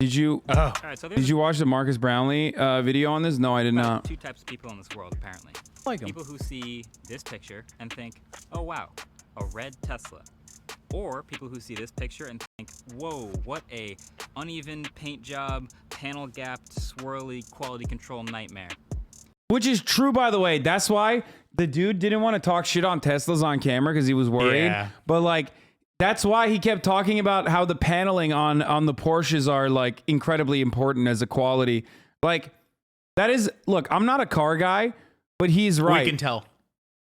Did you? All right, so Did you watch the Marcus Brownlee video on this? No, I did not. Two types of people in this world, apparently. Like people who see this picture and think, "Oh wow, a red Tesla," or people who see this picture and think, "Whoa, what a uneven paint job, panel gapped, swirly quality control nightmare." Which is true, by the way. That's why the dude didn't want to talk shit on Teslas on camera because he was worried. Yeah. But like, that's why he kept talking about how the paneling on the Porsches are like incredibly important as a quality. Like, that is, look, I'm not a car guy, but he's right. We can tell.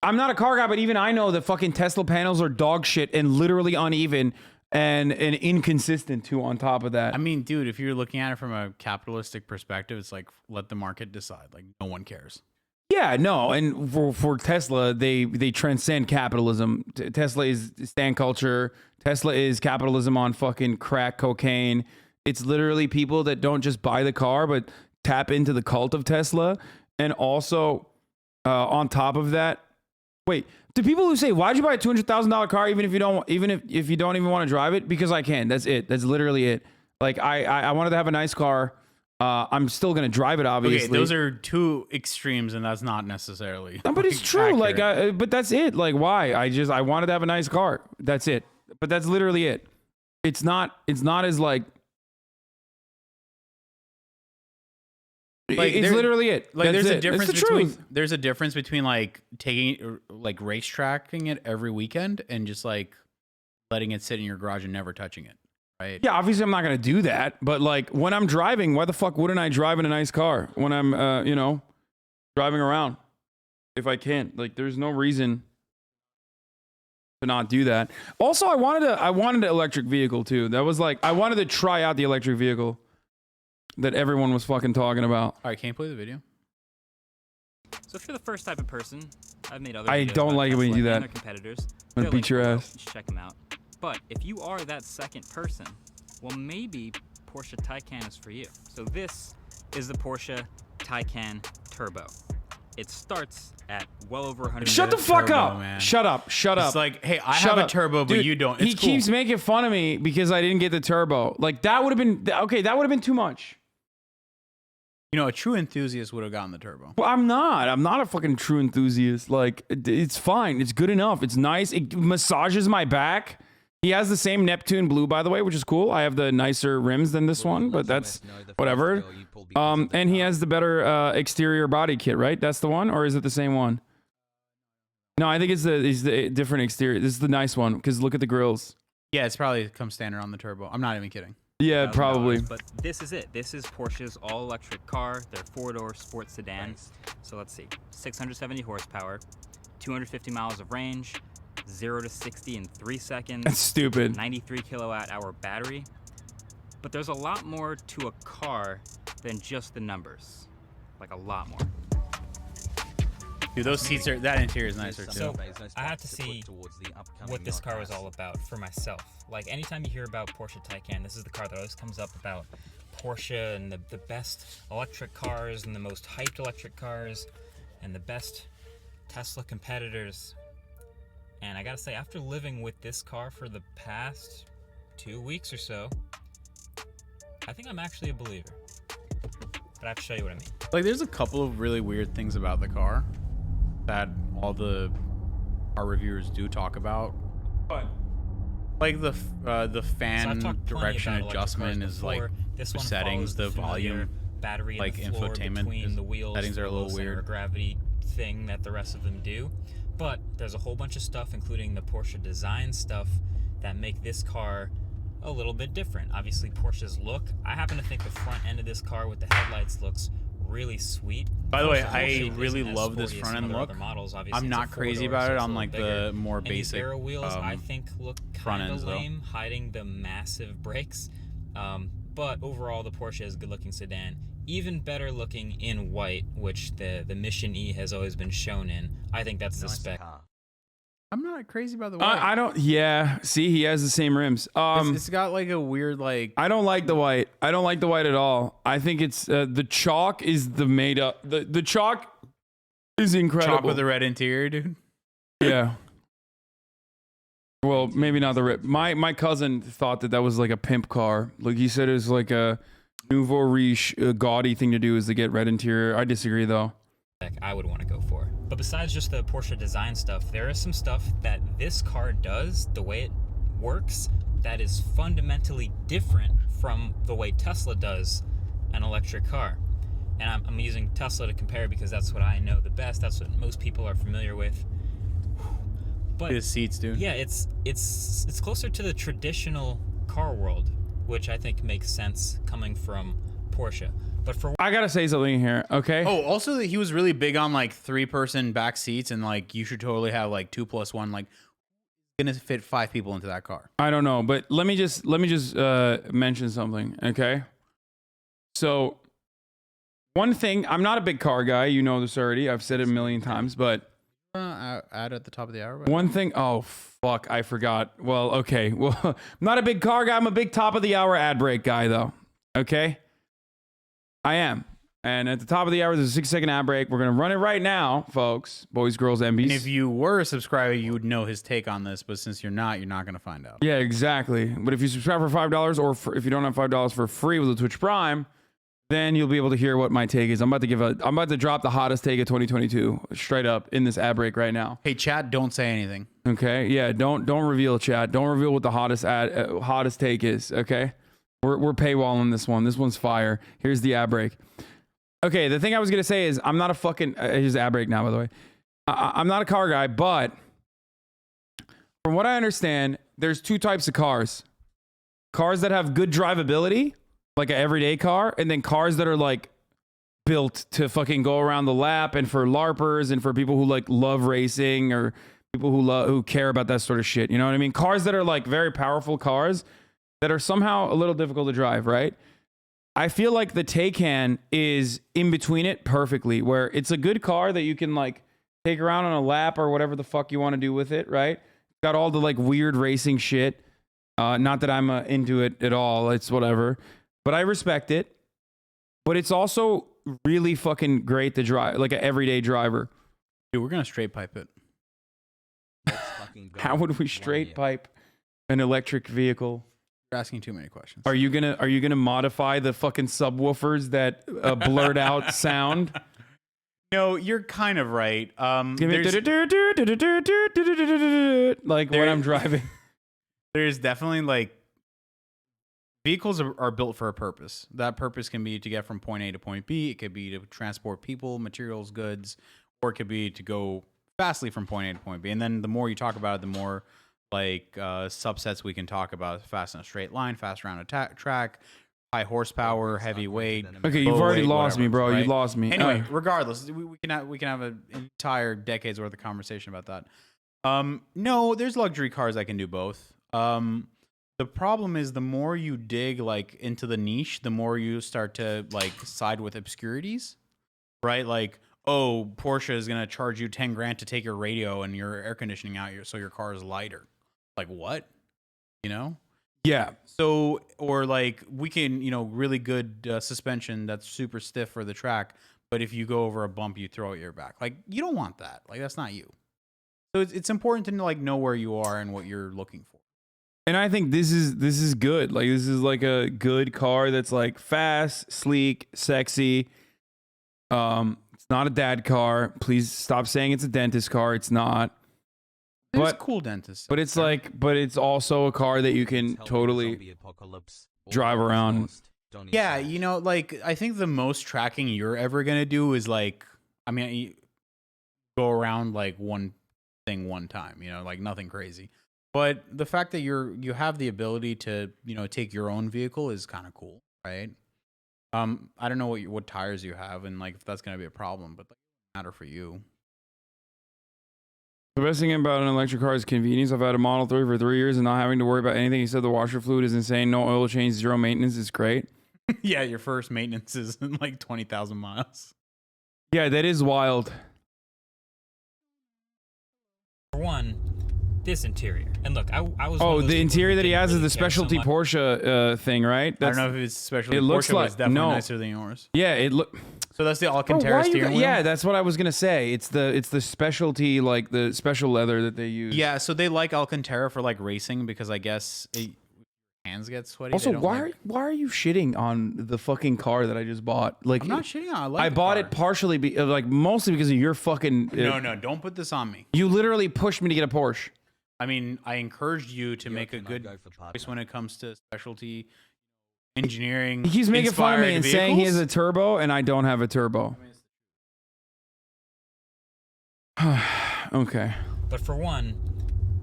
I'm not a car guy, but even I know that fucking Tesla panels are dog shit and literally uneven and inconsistent too on top of that. I mean, dude, if you're looking at it from a capitalistic perspective, it's like, let the market decide. Like, no one cares. Yeah, no, and for Tesla, they transcend capitalism. Tesla is stand culture. Tesla is capitalism on fucking crack cocaine. It's literally people that don't just buy the car, but tap into the cult of Tesla. And also, on top of that, wait, to people who say, "Why'd you buy a $200,000 car even if you don't even want to drive it?" Because I can. That's it. That's literally it. Like I wanted to have a nice car. I'm still gonna drive it, obviously. Okay, those are two extremes, and that's not necessarily. No, but it's true. Accurate. Like, but that's it. Like, why? I wanted to have a nice car. That's it. But that's literally it. It's not as like. It's literally it. Like, that's there's it. a difference it's the between truth. there's a difference between like taking like racetracking it every weekend and just like letting it sit in your garage and never touching it. Right. Yeah, obviously I'm not gonna do that. But like when I'm driving, why the fuck wouldn't I drive in a nice car when I'm driving around? If I can, like, there's no reason to not do that. Also, I wanted an electric vehicle too. That was like I wanted to try out the electric vehicle that everyone was fucking talking about. All right, can you play the video? So if you're the first type of person, I've made other. I videos don't about like it when you Tesla do that. and their competitors. I'm gonna beat your ass. Just check them out. But if you are that second person, well, maybe Porsche Taycan is for you. So this is the Porsche Taycan Turbo. It starts at well over 100. Shut the fuck turbo, up! Man. Shut up! Shut up! It's like, hey, I Shut have up. a turbo, but Dude, you don't. It's he cool. keeps making fun of me because I didn't get the turbo. Like, that would have been okay. That would have been too much. You know, a true enthusiast would have gotten the turbo. Well, I'm not. I'm not a fucking true enthusiast. Like, it's fine. It's good enough. It's nice. It massages my back. He has the same Neptune blue, by the way, which is cool. I have the nicer rims than this one, but that's whatever. And he has the better exterior body kit, right? That's the one, or is it the same one? No, I think it's the different exterior. This is the nice one because look at the grills. Yeah, it's probably comes standard on the turbo. I'm not even kidding. Yeah, probably. But this is it. This is Porsche's all-electric car, their four-door sports sedan. Nice. So let's see, 670 horsepower, 250 miles of range, 0 to 60 in 3 seconds. That's stupid. 93 kilowatt-hour battery. But there's a lot more to a car than just the numbers. Like, a lot more. Dude, those seats are, that interior is nicer too. So I have to see what this car was all about for myself. Like, anytime you hear about Porsche Taycan, this is the car that always comes up about Porsche and the best electric cars and the most hyped electric cars and the best Tesla competitors. And I gotta say, after living with this car for the past 2 weeks or so, I think I'm actually a believer. But I have to show you what I mean. Like, there's a couple of really weird things about the car that all the car reviewers do talk about. What? Like the fan direction adjustment is like this one settings, the volume, battery, like and the floor infotainment between the wheels, settings are a little center weird. Gravity thing that the rest of them do. But there's a whole bunch of stuff, including the Porsche design stuff, that make this car a little bit different. Obviously, Porsche's look. I happen to think the front end of this car with the headlights looks really sweet. By the way, Porsche I really isn't as love this sporty as front some end of their look. other models. Obviously, I'm it's a not crazy four-door, about so it it's a on little like bigger. the more And basic these barrel wheels, I think, look front kind ends of though. lame, hiding the massive brakes. But overall, the Porsche is a good-looking sedan. Even better looking in white, which the Mission E has always been shown in. I think that's the spec. I'm not crazy about the white. I don't. Yeah. See, he has the same rims. It's got like a weird like. I don't like the white. I don't like the white at all. I think it's the chalk is the made up. The chalk is incredible. Chalk with the red interior, dude. Yeah. Well, maybe not the red. My cousin thought that was like a pimp car. Like, he said it was like a nouveau riche, gaudy thing to do is to get red interior. I disagree though. I would want to go for. But besides just the Porsche design stuff, there is some stuff that this car does, the way it works, that is fundamentally different from the way Tesla does an electric car. And I'm using Tesla to compare because that's what I know the best. That's what most people are familiar with. But His seats, dude. yeah, it's closer to the traditional car world, which I think makes sense coming from Porsche. But for I gotta say something here, okay? Oh, also he was really big on like 3-person back seats, and like you should totally have like 2+1. Like, gonna fit 5 people into that car. I don't know, but let me just mention something, okay? So one thing, I'm not a big car guy. You know this already. I've said it a million times, but Add at the top of the hour. one thing, oh fuck, I forgot. Well, okay. Well, I'm not a big car guy. I'm a big top of the hour ad break guy though. Okay? I am. And at the top of the hour, there's a 6-second ad break. We're going to run it right now, folks. Boys, girls, MBs. And if you were a subscriber, you would know his take on this. But since you're not going to find out. Yeah, exactly. But if you subscribe for $5 or if you don't have $5 for free with the Twitch Prime, then you'll be able to hear what my take is. I'm about to drop the hottest take of 2022 straight up in this ad break right now. Hey, chat, don't say anything. Okay? Yeah, don't reveal, chat. Don't reveal what the hottest take is, okay? We're paywalling this one. This one's fire. Here's the ad break. Okay, the thing I was going to say is I'm not a fucking... here's the ad break now, by the way. I'm not a car guy, but from what I understand, there's 2 types of cars. Cars that have good drivability, like an everyday car, and then cars that are like built to fucking go around the lap and for LARPers and for people who like love racing or people who care about that sort of shit. You know what I mean? Cars that are like very powerful cars that are somehow a little difficult to drive, right? I feel like the Taycan is in between it perfectly, where it's a good car that you can like take around on a lap or whatever the fuck you want to do with it, right? Got all the like weird racing shit. Not that I'm into it at all. It's whatever. But I respect it. But it's also really fucking great to drive, like an everyday driver. Dude, we're going to straight pipe it. How would we straight pipe an electric vehicle? You're asking too many questions. Are you gonna modify the fucking subwoofers that blurred out sound? No, you're kind of right. Give me like when I'm driving. There's definitely like vehicles are built for a purpose. That purpose can be to get from point A to point B. It could be to transport people, materials, goods, or it could be to go fastly from point A to point B. And then the more you talk about it, the more like subsets we can talk about. Fast in a straight line, fast around a track, high horsepower, heavy weight. Okay, you've already lost me, bro. Right? You lost me. Anyway, regardless, we can have an entire decade's worth of conversation about that. No, there's luxury cars that can do both. The problem is the more you dig like into the niche, the more you start to like side with obscurities, right? Like, oh, Porsche is gonna charge you 10 grand to take your radio and your air conditioning out, so your car is lighter. Like what? You know? Yeah. So, or like we can, really good suspension that's super stiff for the track, but if you go over a bump, you throw it your back. Like you don't want that. Like that's not you. So it's important to like know where you are and what you're looking for. And I think this is good. Like this is like a good car that's like fast, sleek, sexy. It's not a dad car. Please stop saying it's a dentist car. It's not. There's cool dentists. But it's but it's also a car that you can totally drive around. Yeah, like I think the most tracking you're ever gonna do is like, you go around like one thing one time, like nothing crazy. But the fact that you have the ability to, take your own vehicle is kind of cool, right? I don't know what tires you have and like if that's gonna be a problem, but like, matter for you. The best thing about an electric car is convenience. I've had a Model 3 for 3 years and not having to worry about anything. He said the washer fluid is insane. No oil change, zero maintenance. It's great. Yeah, your first maintenance is in like 20,000 miles. Yeah, that is wild. For one, this interior. And look, I was. Oh, the interior that he has is the specialty Porsche thing, right? I don't know if it's specialty. It looks Porsche, like it's definitely nicer than yours. Yeah, it look. So that's the Alcantara steering wheel? Yeah, that's what I was gonna say. It's the specialty, like the special leather that they use. Yeah, so they like Alcantara for like racing because I guess hands get sweaty. Also, They don't why are you shitting on the fucking car that I just bought? Like, I'm not shitting on. I bought it partially, like mostly because of your fucking. No, don't put this on me. You literally pushed me to get a Porsche. I mean, I encouraged you to make a good choice when it comes to specialty engineering. He keeps making fun of me and saying he has a vehicles. turbo, and I don't have a turbo. Okay. But for one,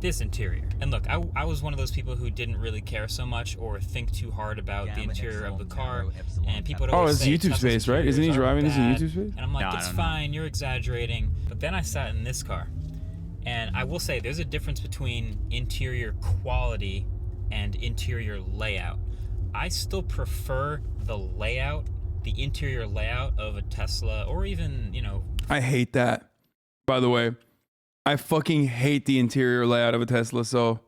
this interior. And look, I was one of those people who didn't really care so much or think too hard about the interior of the car. And people would always it's say, YouTube Tesla's space, right? Isn't he interiors are driving this in bad. YouTube space? And I'm like, No, I it's don't know. fine, you're exaggerating. But then I sat in this car. And I will say there's a difference between interior quality and interior layout. I still prefer the layout, the interior layout of a Tesla or even, you know. I hate that. By the way, I fucking hate the interior layout of a Tesla. So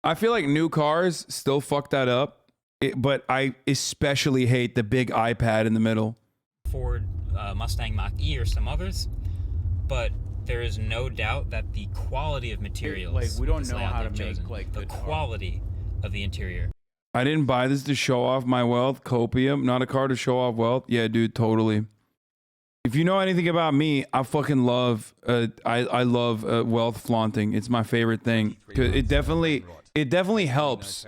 I feel like new cars still fuck that up. But I especially hate the big iPad in the middle. Ford Mustang Mach-E or some others. But there is no doubt that the quality of materials, Like, we don't this know layout how to they've make, chosen, like, the good cars. quality of the interior. I didn't buy this to show off my wealth. Copium, not a car to show off wealth. Yeah, dude, totally. If you know anything about me, I fucking love. I love wealth flaunting. It's my favorite thing. 'Cause it definitely helps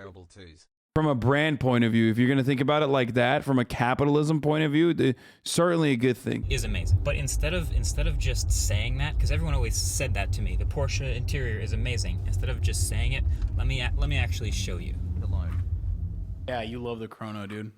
from a brand point of view. If you're gonna think about it like that, from a capitalism point of view, certainly a good thing. Is amazing. But instead of just saying that, because everyone always said that to me, the Porsche interior is amazing. Instead of just saying it, let me actually show you. Yeah, you love the Chrono, dude.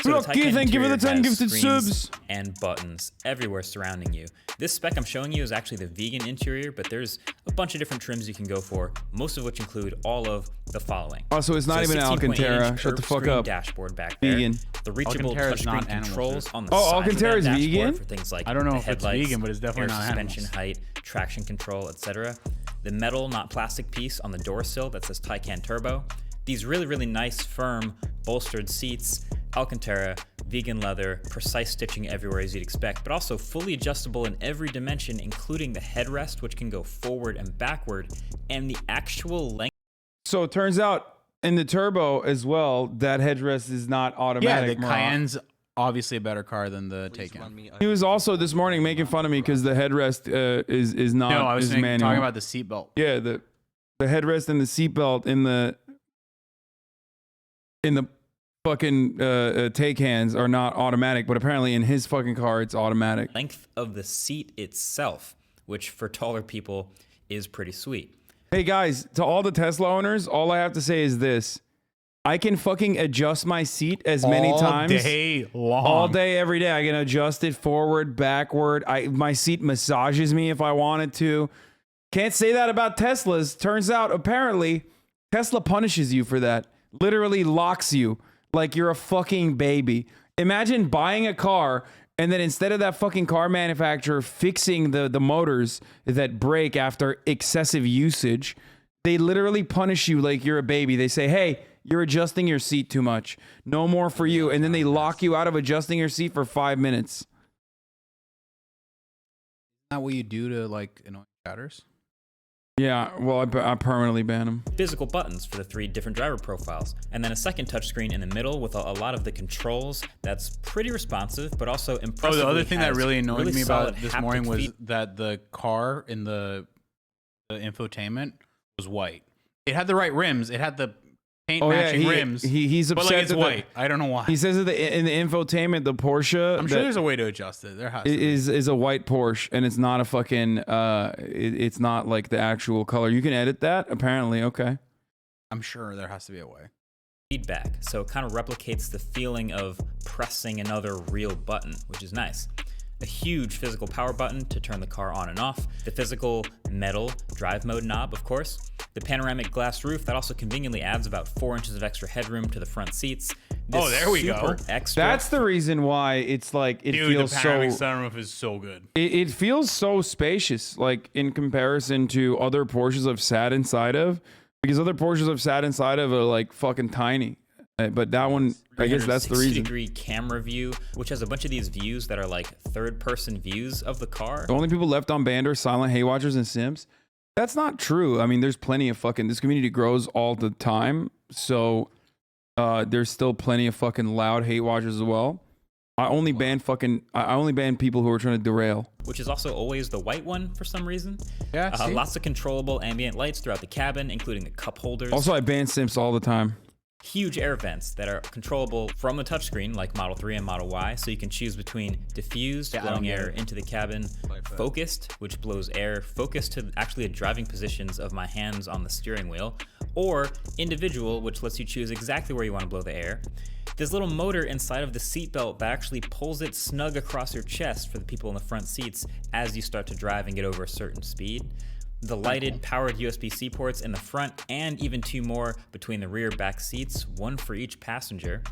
So the Lucky, Taycan thank you for the interior 10 has gifted screens subs. and buttons everywhere surrounding you. This spec I'm showing you is actually the vegan interior, but there's a bunch of different trims you can go for, most of which include all of the following. Also, it's not even 16.8 Alcantara. inch Shut the curved fuck screen up. Dashboard back there. Vegan. The reachable Alcantara is not touchscreen animal controls food. on the Oh, sides Alcantara of that is dashboard vegan? for things like I don't know the if it's headlights, vegan, but it's definitely air not suspension animals. height, traction control, etc. The metal, not plastic piece on the door sill that says Taycan Turbo. These really, really nice, firm, bolstered seats, Alcantara, vegan leather, precise stitching everywhere as you'd expect, but also fully adjustable in every dimension, including the headrest, which can go forward and backward, and the actual length. So it turns out in the turbo as well, that headrest is not Yeah, automatic. the Murat. Cayenne's obviously a better car than the Taycan. He was also this morning making fun of me because the headrest is not No, I was manual. talking about the seatbelt. Yeah, the headrest and the seatbelt in the fucking Taycans are not automatic, but apparently in his fucking car it's automatic. Length of the seat itself, which for taller people is pretty sweet. Hey guys, to all the Tesla owners, all I have to say is this: I can fucking adjust my seat as many times all day long. all day, every day. I can adjust it forward, backward. My seat massages me if I wanted to. Can't say that about Teslas. Turns out, apparently, Tesla punishes you for that. Literally locks you like you're a fucking baby. Imagine buying a car and then instead of that fucking car manufacturer fixing the motors that break after excessive usage, they literally punish you like you're a baby. They say, hey, you're adjusting your seat too much. No more for you. And then they lock you out of adjusting your seat for 5 minutes. Isn't that what you do to like annoying chatters? Yeah, well, I permanently ban them. Physical buttons for the 3 different driver profiles, and then a second touchscreen in the middle with a lot of the controls that's pretty responsive, but also impressive. Oh, the other thing that really annoyed me about solid this haptic morning was feed- that the car in the infotainment was white. It had the right rims. It had the paint matching rims. He's upset but like it's that white. I don't know why. He says that in the infotainment, the Porsche I'm sure there's a way to adjust it. There has to be. is a white Porsche, and it's not a fucking it's not like the actual color. You can edit that apparently. Okay. I'm sure there has to be a way. feedback, so it kind of replicates the feeling of pressing another real button, which is nice. A huge physical power button to turn the car on and off, the physical metal drive mode knob, of course, the panoramic glass roof that also conveniently adds about 4 inches of extra headroom to the front seats. This Oh, there we go. super Extra. That's the reason why it's like it Dude, feels the panoramic so. sunroof is so good. It feels so spacious, like in comparison to other Porsches I've sat inside of, because other Porsches I've sat inside of are like fucking tiny. But that one, I guess that's the 360 reason. degree camera view, which has a bunch of these views that are like third-person views of the car. The only people left on band are silent hay watchers and simps. That's not true. I mean, there's plenty of fucking, this community grows all the time. So there's still plenty of fucking loud hate watchers as well. I only ban people who are trying to derail. Which is also always the white one for some reason. Yeah, see? Lots of controllable ambient lights throughout the cabin, including the cup holders. Also, I ban simps all the time. Huge air vents that are controllable from the touchscreen, like Model 3 and Model Y, so you can choose between diffused, blowing air into the cabin, focused, which blows air focused to actually the driving positions of my hands on the steering wheel, or individual, which lets you choose exactly where you want to blow the air. This little motor inside of the seatbelt that actually pulls it snug across your chest for the people in the front seats as you start to drive and get over a certain speed. The lighted, powered USB-C ports in the front, and even 2 more between the rear back seats, 1 for each passenger.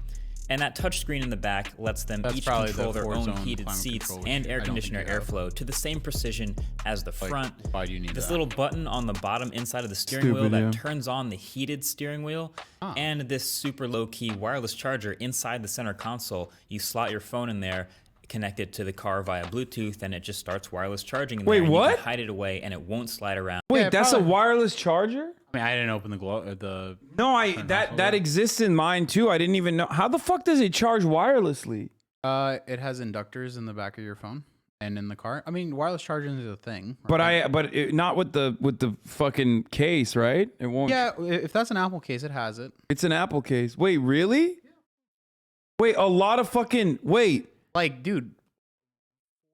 And that touchscreen in the back lets them each control their own heated seats and air conditioner airflow to the same precision as the front. Why do you need this that? little button on the bottom inside of the steering wheel that turns on the heated steering wheel, and this super low-key wireless charger inside the center console. You slot your phone in there, connect it to the car via Bluetooth, and it just starts wireless charging in there. Wait, what? You can hide it away and it won't slide around. Wait, Yeah, that's probably. a wireless charger? I mean, I didn't open the No, that exists in mine too. I didn't even know. How the fuck does it charge wirelessly? It has inductors in the back of your phone and in the car. I mean, wireless charging is a thing. But right? not with the fucking case, right? It won't. Yeah, if that's an Apple case, it has it. It's an Apple case. Wait, really? Wait, a lot of fucking wait. Like, dude,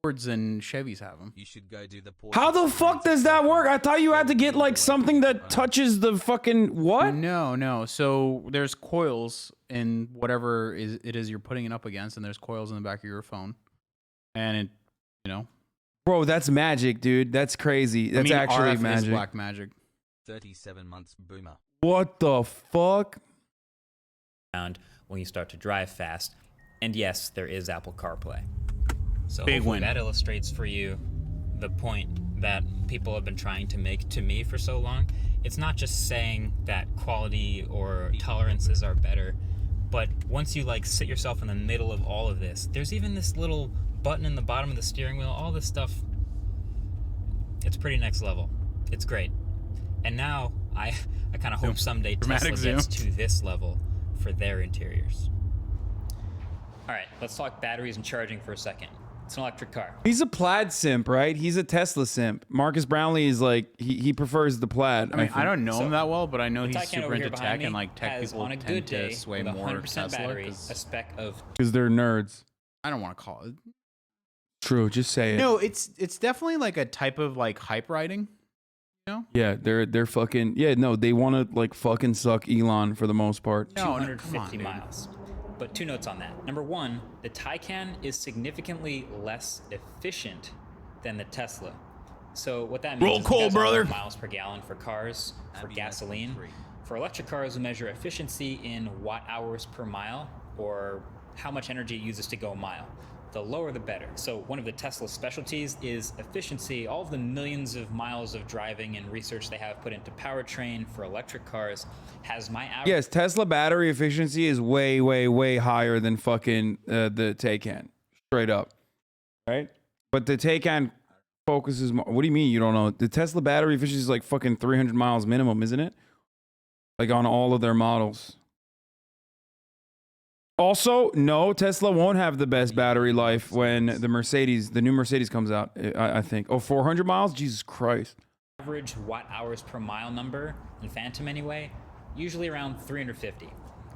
Fords and Chevys have them. You should go do the Porsche. How the fuck does that work? I thought you had to get like something that touches the fucking what? No. So there's coils in whatever it is you're putting it up against, and there's coils in the back of your phone, and it, you know, Bro, that's magic, dude. That's crazy. That's actually RF magic. is black magic. 37 months boomer. What the fuck? When you start to drive fast. And yes, there is Apple CarPlay. So Big hopefully win. that illustrates for you the point that people have been trying to make to me for so long. It's not just saying that quality or tolerances are better, but once you like sit yourself in the middle of all of this, there's even this little button in the bottom of the steering wheel, all this stuff. It's pretty next level. It's great. And now I kind of hope someday Dramatic Tesla gets zoom. to this level for their interiors. All right, let's talk batteries and charging for a second. It's an electric car. He's a plaid simp, right? He's a Tesla simp. Marcus Brownlee is like he prefers the plaid. I mean, I think. don't know him that well, but I know he's Taycan super over here into behind tech, me and like tech has, people on a tend good to day, sway with more 100% Tesla. battery, 'Cause a spec of Because they're nerds. I don't want to call it. True, just say it. No, it's definitely like a type of like hype riding. You know? Yeah, they're fucking no. They want to like fucking suck Elon for the most part. No, 250 come on, dude. miles. But 2 notes on that. Number 1, the Taycan is significantly less efficient than the Tesla. So what that means Roll is call, you guys brother. know miles per gallon for cars, for gasoline. For electric cars, we measure efficiency in watt hours per mile, or how much energy it uses to go a mile. The lower the better. So one of the Tesla specialties is efficiency. All of the millions of miles of driving and research they have put into powertrain for electric cars has my average. Yes, Tesla battery efficiency is way, way, way higher than fucking the Taycan. Straight up, right? But the Taycan focuses more. What do you mean you don't know? The Tesla battery efficiency is like fucking 300 miles minimum, isn't it? Like on all of their models. Also, no, Tesla won't have the best battery life when the new Mercedes comes out, I think. Oh, 400 miles? Jesus Christ. Average watt hours per mile number in Phantom anyway, usually around 350.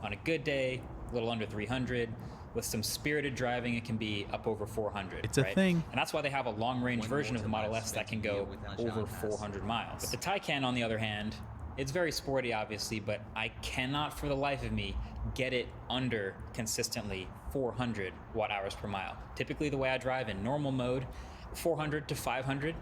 On a good day, a little under 300. With some spirited driving, it can be up over 400. It's a right? thing. And that's why they have a long-range version of the Model S that can go over 400 miles. But the Taycan, on the other hand, it's very sporty, obviously, but I cannot for the life of me get it under consistently 400 watt hours per mile. Typically the way I drive in normal mode, 400 to 500.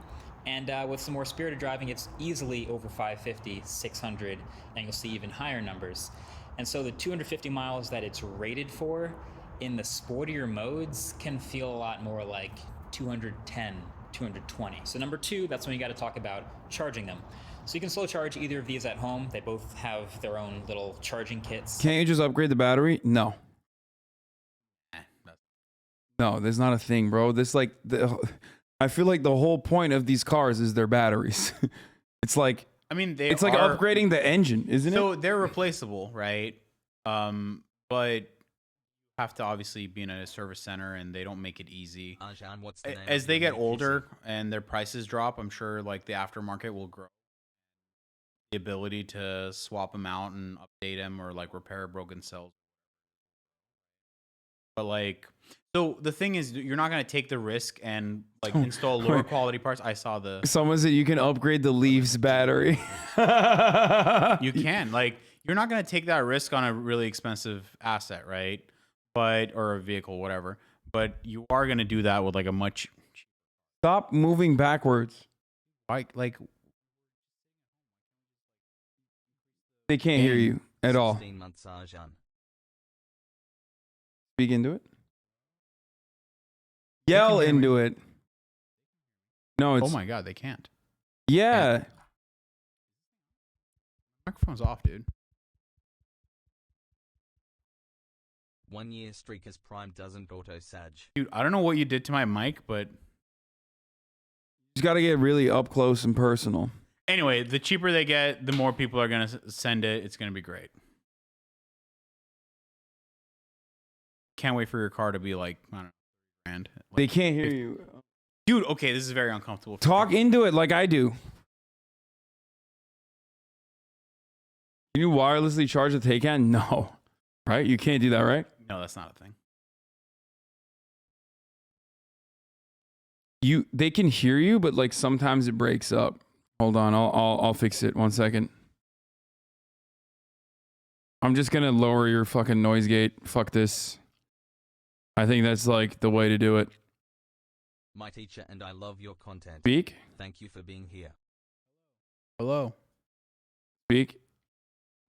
And with some more spirited driving, it's easily over 550, 600, and you'll see even higher numbers. And so the 250 miles that it's rated for in the sportier modes can feel a lot more like 210, 220. So number 2, that's when you got to talk about charging them. So you can slow charge either of these at home. They both have their own little charging kits. Can't you just upgrade the battery? No. No, there's not a thing, bro. This like I feel like the whole point of these cars is their batteries. It's like, I mean, it's like upgrading the engine, isn't it? So they're replaceable, right? But have to obviously be in a service center, and they don't make it easy. Arjan, what's the name As of they your get new PC? older and their prices drop, I'm sure like the aftermarket will grow. The ability to swap them out and update them, or like repair broken cells. But like, so the thing is, you're not gonna take the risk and like install lower quality parts. I saw the. Someone said you can upgrade the Leaf's battery. You can, like, you're not gonna take that risk on a really expensive asset, right? But or a vehicle, whatever. But you are gonna do that with like a much. Stop moving backwards. Like They can't hear you at all. 16 months, Arjan. Speak into it. Yell hear me. into it. No, it's oh my god, they can't. yeah. Microphone's off, dude. 1 year streak as Prime doesn't auto sag. Dude, I don't know what you did to my mic, but You got to get really up close and personal. anyway, the cheaper they get, the more people are gonna send it. It's gonna be great. Can't wait for your car to be like, I don't know, grand. They Like, can't hear you. dude, okay, this is very uncomfortable. for Talk me. into it like I do. Can you wirelessly charge a Taycan? No. Right? You can't do that, right? No, that's not a thing. They can hear you, but like sometimes it breaks up. Hold on, I'll fix it. 1 second. I'm just gonna lower your fucking noise gate. Fuck this. I think that's like the way to do it. My teacher and I love your content. Speak, Thank you for being here. Hello. speak.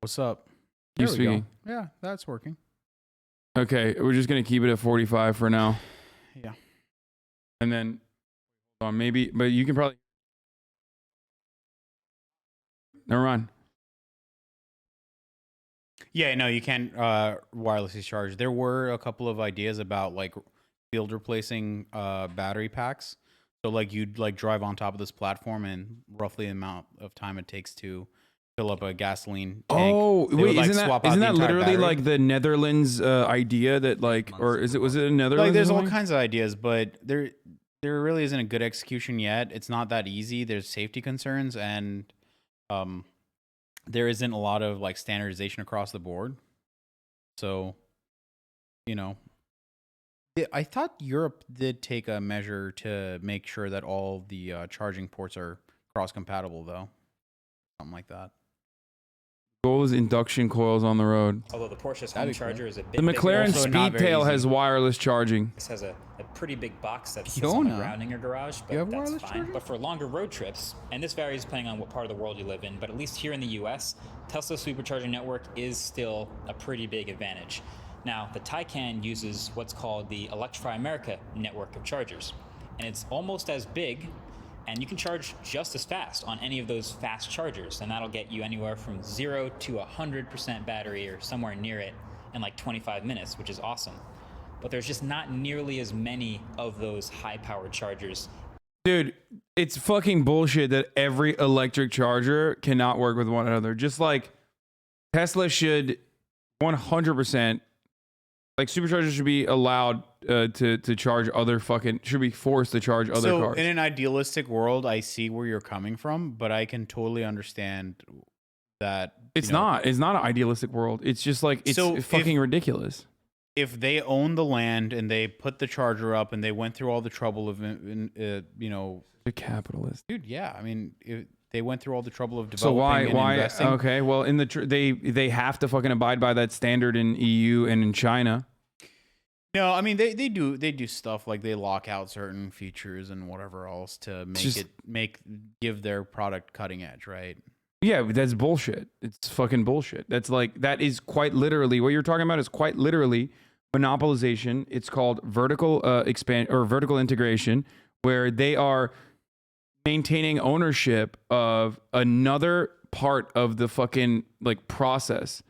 What's up? Keep There we go. speaking. Yeah, that's working. Okay, we're just gonna keep it at 45 for now, Yeah. and then maybe, but you can probably. Never mind. Yeah, no, you can wirelessly charge. There were a couple of ideas about like field replacing battery packs. So like you'd like drive on top of this platform, and roughly the amount of time it takes to fill up a gasoline tank. Oh They would, wait, like, isn't swap that out isn't the that entire literally battery. like the Netherlands idea that like, or is it was it a Netherlands? Like there's or all something? kinds of ideas, but there really isn't a good execution yet. It's not that easy. There's safety concerns, and there isn't a lot of like standardization across the board. So, you know, I thought Europe did take a measure to make sure that all the charging ports are cross compatible, though. Something like that. Goal is induction coils on the road. Although the Porsche's That'd home be cool. charger is a bit The McLaren Also not very Speedtail easy. has wireless charging. This has a pretty big box that sits on the Fiona. ground in your garage, but You have that's wireless fine. charging? But for longer road trips, and this varies depending on what part of the world you live in, but at least here in the US, Tesla's supercharging network is still a pretty big advantage. Now, the Taycan uses what's called the Electrify America network of chargers, and it's almost as big, and you can charge just as fast on any of those fast chargers, and that'll get you anywhere from 0 to 100% battery or somewhere near it in like 25 minutes, which is awesome. But there's just not nearly as many of those high-powered chargers. Dude, it's fucking bullshit that every electric charger cannot work with one another. Just like Tesla should 100%, like superchargers should be allowed to charge other fucking, should be forced to charge other So cars. in an idealistic world, I see where you're coming from, but I can totally understand that It's you know, not. It's not an idealistic world. It's just like, it's So fucking ridiculous. if they own the land and they put the charger up and they went through all the trouble of you know, The capitalist. dude, yeah, I mean, if they went through all the trouble of So developing and why? investing. Okay, well, in the they have to fucking abide by that standard in EU and in China. No, I mean they do stuff like they lock out certain features and whatever else to give their product cutting edge, right? Yeah, but that's bullshit. It's fucking bullshit. That's like, that is quite literally what you're talking about is quite literally monopolization. It's called vertical expand or vertical integration, where they are maintaining ownership of another part of the fucking like process.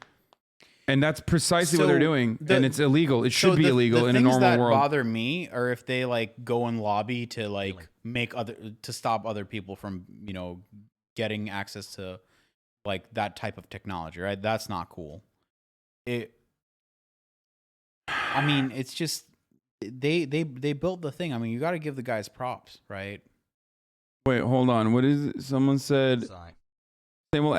And that's precisely what they're doing. And it's illegal. It should be illegal in a normal that world. Bother me are if they like go and lobby to like to stop other people from, you know, getting access to like that type of technology, right? That's not cool. I mean, it's just they built the thing. I mean, you got to give the guys props, right? Wait, hold on. What is it? Someone said same with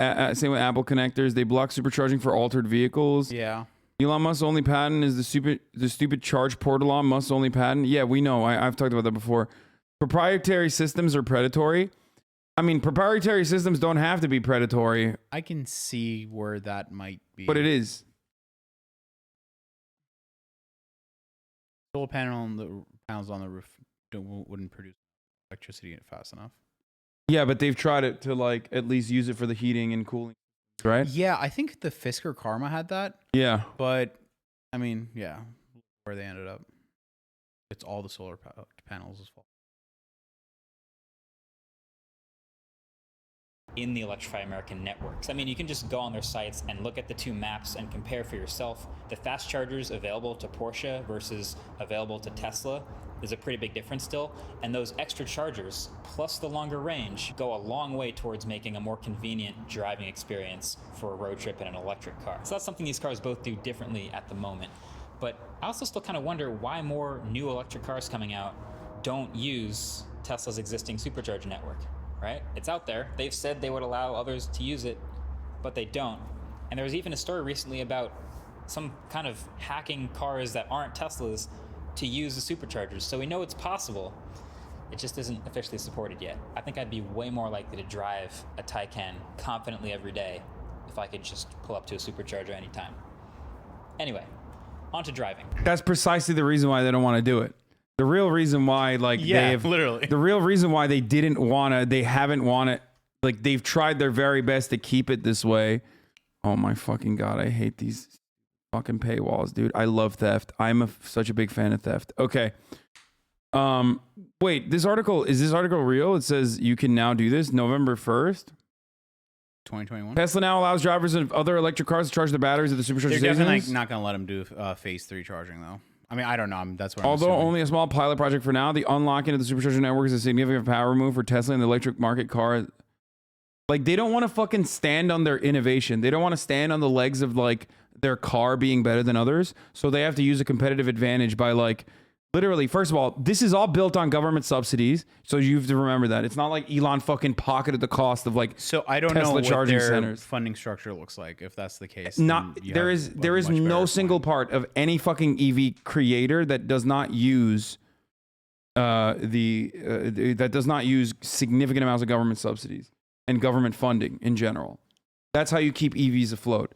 Apple connectors. They block supercharging for altered vehicles. Yeah. Elon Musk's only patent is the stupid charge port law. Musk's only patent. Yeah, we know. I've talked about that before. Proprietary systems are predatory. I mean, proprietary systems don't have to be predatory. I can see where that might be. But it is. Solar panels on the roof wouldn't produce electricity fast enough. Yeah, but they've tried it to like at least use it for the heating and cooling, right? Yeah, I think the Fisker Karma had that. Yeah. But I mean, yeah, where they ended up, it's all the solar panels' fault. In the Electrify American networks. I mean, you can just go on their sites and look at the two maps and compare for yourself. The fast chargers available to Porsche versus available to Tesla is a pretty big difference still. And those extra chargers, plus the longer range, go a long way towards making a more convenient driving experience for a road trip in an electric car. So that's something these cars both do differently at the moment. But I also still kind of wonder why more new electric cars coming out don't use Tesla's existing supercharger network. Right? It's out there. They've said they would allow others to use it, but they don't. And there was even a story recently about some kind of hacking cars that aren't Teslas to use the superchargers. So we know it's possible. It just isn't officially supported yet. I think I'd be way more likely to drive a Taycan confidently every day if I could just pull up to a supercharger anytime. Anyway, on to driving. That's precisely the reason why they don't want to do it. The real reason why, like, literally. The real reason why they haven't wanted, like, they've tried their very best to keep it this way. Oh my fucking God, I hate these fucking paywalls, dude. I love theft. I'm such a big fan of theft. Okay. Wait, is this article real? It says you can now do this November 1st. 2021. Tesla now allows drivers of other electric cars to charge their batteries at the supercharger They're stations. definitely not going to let them do phase 3 charging, though. I mean, I don't know. That's what. Although only a small pilot project for now, the unlocking of the supercharger network is a significant power move for Tesla and the electric market car. Like, they don't want to fucking stand on their innovation. They don't want to stand on the legs of like their car being better than others. So they have to use a competitive advantage by like, literally, first of all, this is all built on government subsidies. So you have to remember that. It's not like Elon fucking pocketed the cost of like so I don't Tesla know what charging their centers. Funding structure looks like. If that's the case, There is no single part of any fucking EV creator that does not use that does not use significant amounts of government subsidies and government funding in general. That's how you keep EVs afloat.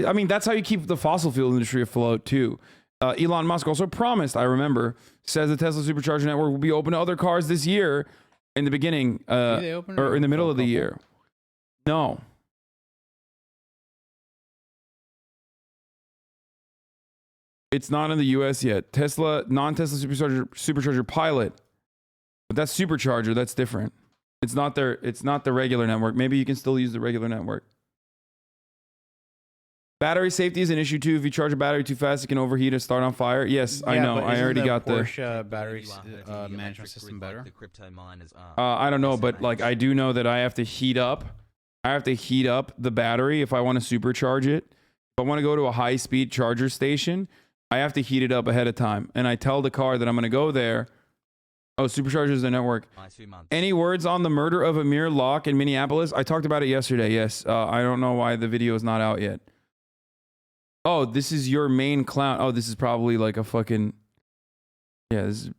I mean, that's how you keep the fossil fuel industry afloat too. Elon Musk also promised, I remember, says the Tesla supercharger network will be open to other cars this year in the beginning or in the middle of the year. No. It's not in the US yet. Non-Tesla supercharger pilot. But that's supercharger, that's different. It's not the regular network. Maybe you can still use the regular network. Battery safety is an issue too. If you charge a battery too fast, it can overheat and start on fire. Yes, I know. I already got the Porsche battery management system better. I don't know, but like I do know that I have to heat up. I have to heat up the battery if I want to supercharge it. If I want to go to a high-speed charger station, I have to heat it up ahead of time. And I tell the car that I'm going to go there. Oh, superchargers the network. Any words on the murder of Amir Locke in Minneapolis? I talked about it yesterday. Yes. I don't know why the video is not out yet. Oh, this is your main clown. Oh, this is probably like a fucking... Yeah, this is...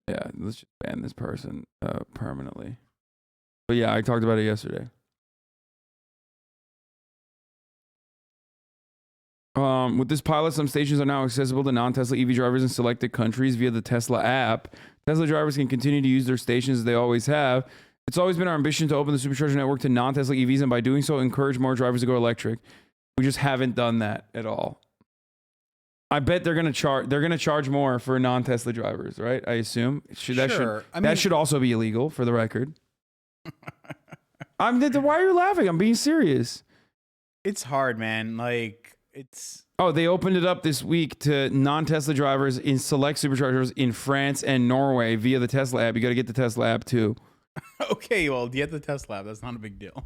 Yeah, let's just ban this person permanently. But yeah, I talked about it yesterday. With this pilot, some stations are now accessible to non-Tesla EV drivers in selected countries via the Tesla app. Tesla drivers can continue to use their stations as they always have. It's always been our ambition to open the supercharger network to non-Tesla EVs, and by doing so, encourage more drivers to go electric. We just haven't done that at all. I bet they're gonna charge more for non-Tesla drivers, right? I assume Sure. that should also be illegal for the record. Why are you laughing? I'm being serious. It's hard, man. Like it's Oh, they opened it up this week to non-Tesla drivers in select superchargers in France and Norway via the Tesla app. You got to get the Tesla app too. okay. Well, get the Tesla app. That's not a big deal.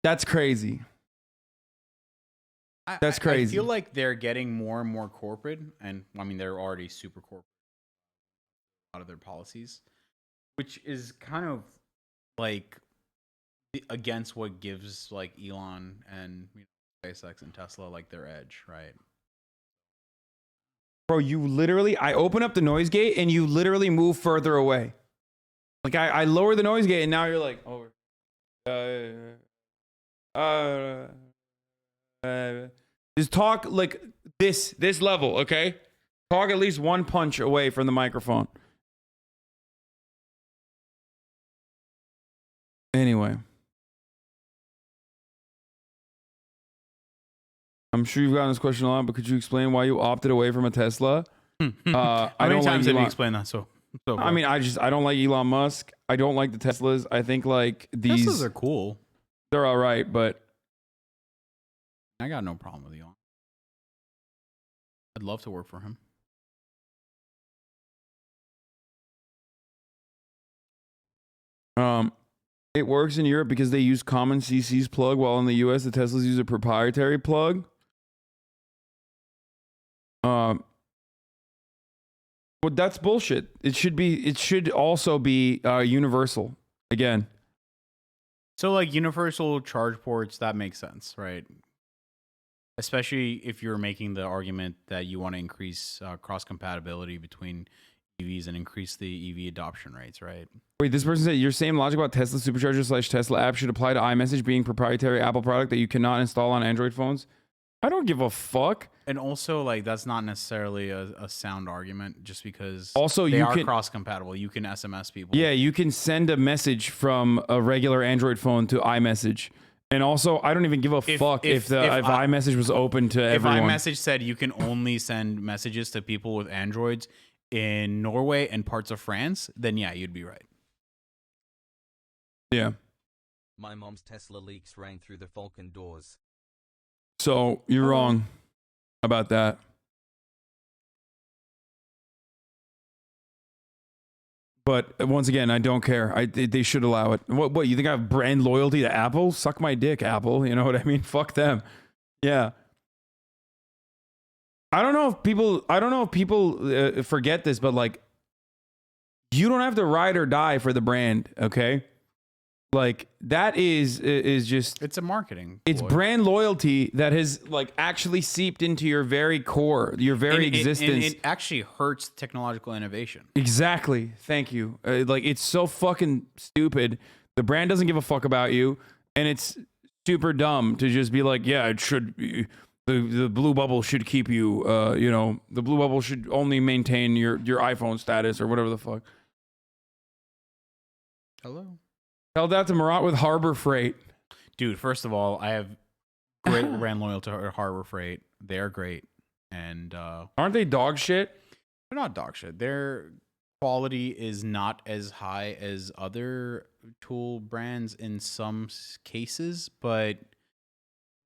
That's crazy. That's crazy. I feel like they're getting more and more corporate, and I mean they're already super corporate. A lot of their policies, which is kind of like against what gives like Elon and SpaceX and Tesla like their edge, right? Bro, I open up the noise gate and you literally move further away. Like I lower the noise gate and now you're like over. Just talk like this level, okay? Talk at least one punch away from the microphone. Anyway. I'm sure you've gotten this question a lot, but could you explain why you opted away from a Tesla? How many times did he explain that? So I mean, I don't like Elon Musk. I don't like the Teslas. I think like these Teslas are cool. They're all right, but I got no problem with Elon. I'd love to work for him. It works in Europe because they use common CC's plug, while in the US the Teslas use a proprietary plug. But that's bullshit. It should also be universal. Again. So like universal charge ports, that makes sense, right? Especially if you're making the argument that you want to increase cross compatibility between EVs and increase the EV adoption rates, right? Wait, this person said your same logic about Tesla supercharger / Tesla app should apply to iMessage being proprietary Apple product that you cannot install on Android phones. I don't give a fuck. And also, like, that's not necessarily a sound argument, just because also they you are can cross compatible. You can SMS people. Yeah, you can send a message from a regular Android phone to iMessage. And also, I don't even give a fuck if iMessage was open to everyone. If iMessage said you can only send messages to people with Androids in Norway and parts of France, then yeah, you'd be right. Yeah. My mom's Tesla leaks rang through the Falcon doors. So you're wrong about that. But once again, I don't care. They should allow it. What you think I have brand loyalty to Apple? Suck my dick, Apple. You know what I mean? Fuck them. Yeah. I don't know if people forget this, but like, you don't have to ride or die for the brand. Okay. Like that is just, it's a marketing. It's brand loyalty that has like actually seeped into your very core, your very existence. It actually hurts technological innovation. Exactly. Thank you. Like it's so fucking stupid. The brand doesn't give a fuck about you, and it's super dumb to just be like, yeah, it should be, the blue bubble should keep you. The blue bubble should only maintain your iPhone status or whatever the fuck. Hello. Tell that to Murat with Harbor Freight. Dude, first of all, I have great brand loyalty to Harbor Freight. They're great. And aren't they dog shit? They're not dog shit. Their quality is not as high as other tool brands in some cases, but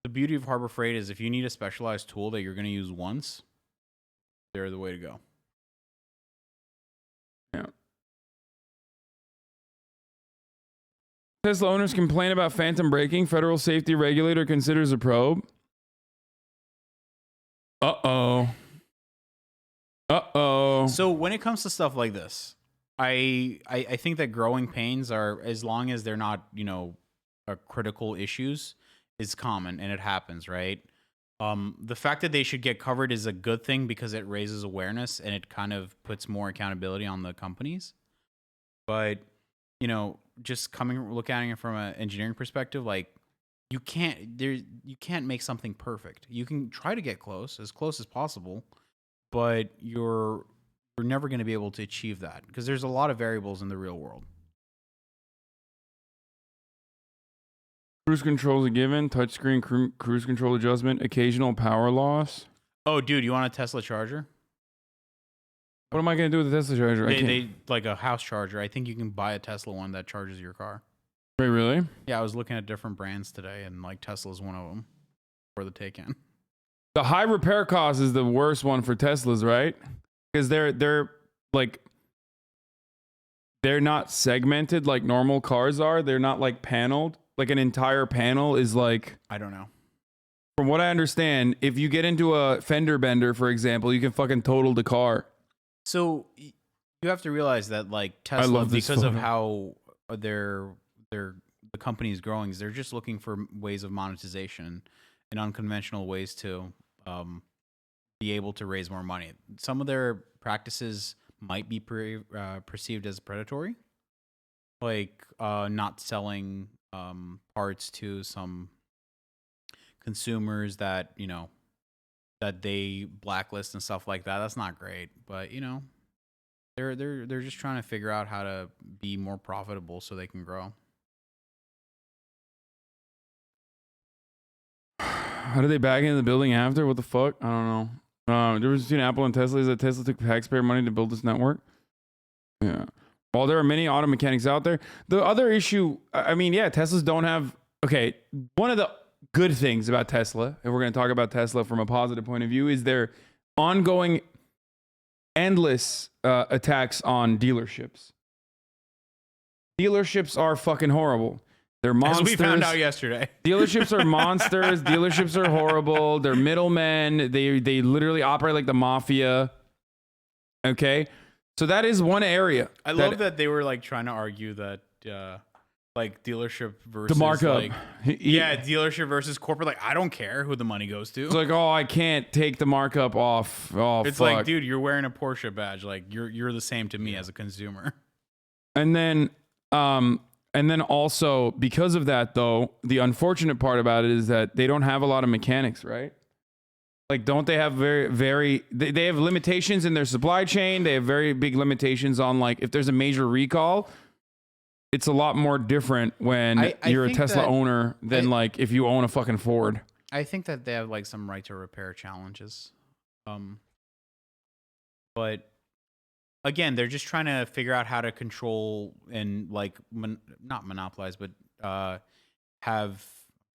the beauty of Harbor Freight is if you need a specialized tool that you're going to use once, they're the way to go. Yeah. Tesla owners complain about phantom braking. Federal safety regulator considers a probe. Uh-oh. So when it comes to stuff like this, I think that growing pains are, as long as they're not, critical issues, is common and it happens, right? The fact that they should get covered is a good thing because it raises awareness and it kind of puts more accountability on the companies. But, just look at it from an engineering perspective, like you can't make something perfect. You can try to get close as possible, but you're never going to be able to achieve that because there's a lot of variables in the real world. Cruise control is a given. Touchscreen cruise control adjustment. Occasional power loss. Oh, dude, you want a Tesla charger? What am I gonna do with the Tesla charger? They like a house charger. I think you can buy a Tesla one that charges your car. Wait, really? Yeah, I was looking at different brands today, and like Tesla's one of them for the take-in. The high repair cost is the worst one for Teslas, right? Because they're like they're not segmented like normal cars are. They're not like paneled. Like an entire panel is like, I don't know. from what I understand, if you get into a fender bender, for example, you can fucking total the car. So you have to realize that like Tesla, love this because of photo. how the company is growing, is they're just looking for ways of monetization and unconventional ways to be able to raise more money. Some of their practices might be perceived as predatory, like not selling parts to some consumers that that they blacklist and stuff like that. That's not great, but they're just trying to figure out how to be more profitable so they can grow. How did they back into the building after? What the fuck? I don't know. The difference between Apple and Tesla is that Tesla took taxpayer money to build this network. Yeah. While there are many auto mechanics out there, the other issue, I mean, yeah, Teslas don't have. Okay, one of the good things about Tesla, and we're going to talk about Tesla from a positive point of view, is their ongoing, endless attacks on dealerships. Dealerships are fucking horrible. They're monsters. As we found out yesterday. Dealerships are monsters. Dealerships are horrible. They're middlemen. They literally operate like the mafia. Okay, so that is one area. I love that they were like trying to argue that like dealership versus the markup. like, yeah, dealership versus corporate. Like I don't care who the money goes to. It's like, oh, I can't take the markup off. Oh, it's fuck. like, dude, you're wearing a Porsche badge. Like you're the same to me as a consumer. And then also because of that, though, the unfortunate part about it is that they don't have a lot of mechanics, right? Like, don't they have they have limitations in their supply chain. They have very big limitations on, like, if there's a major recall, it's a lot more different when I you're a think Tesla that- owner than like if you own a fucking Ford. I think that they have like some right to repair challenges. But again, they're just trying to figure out how to control and like not monopolize, but trying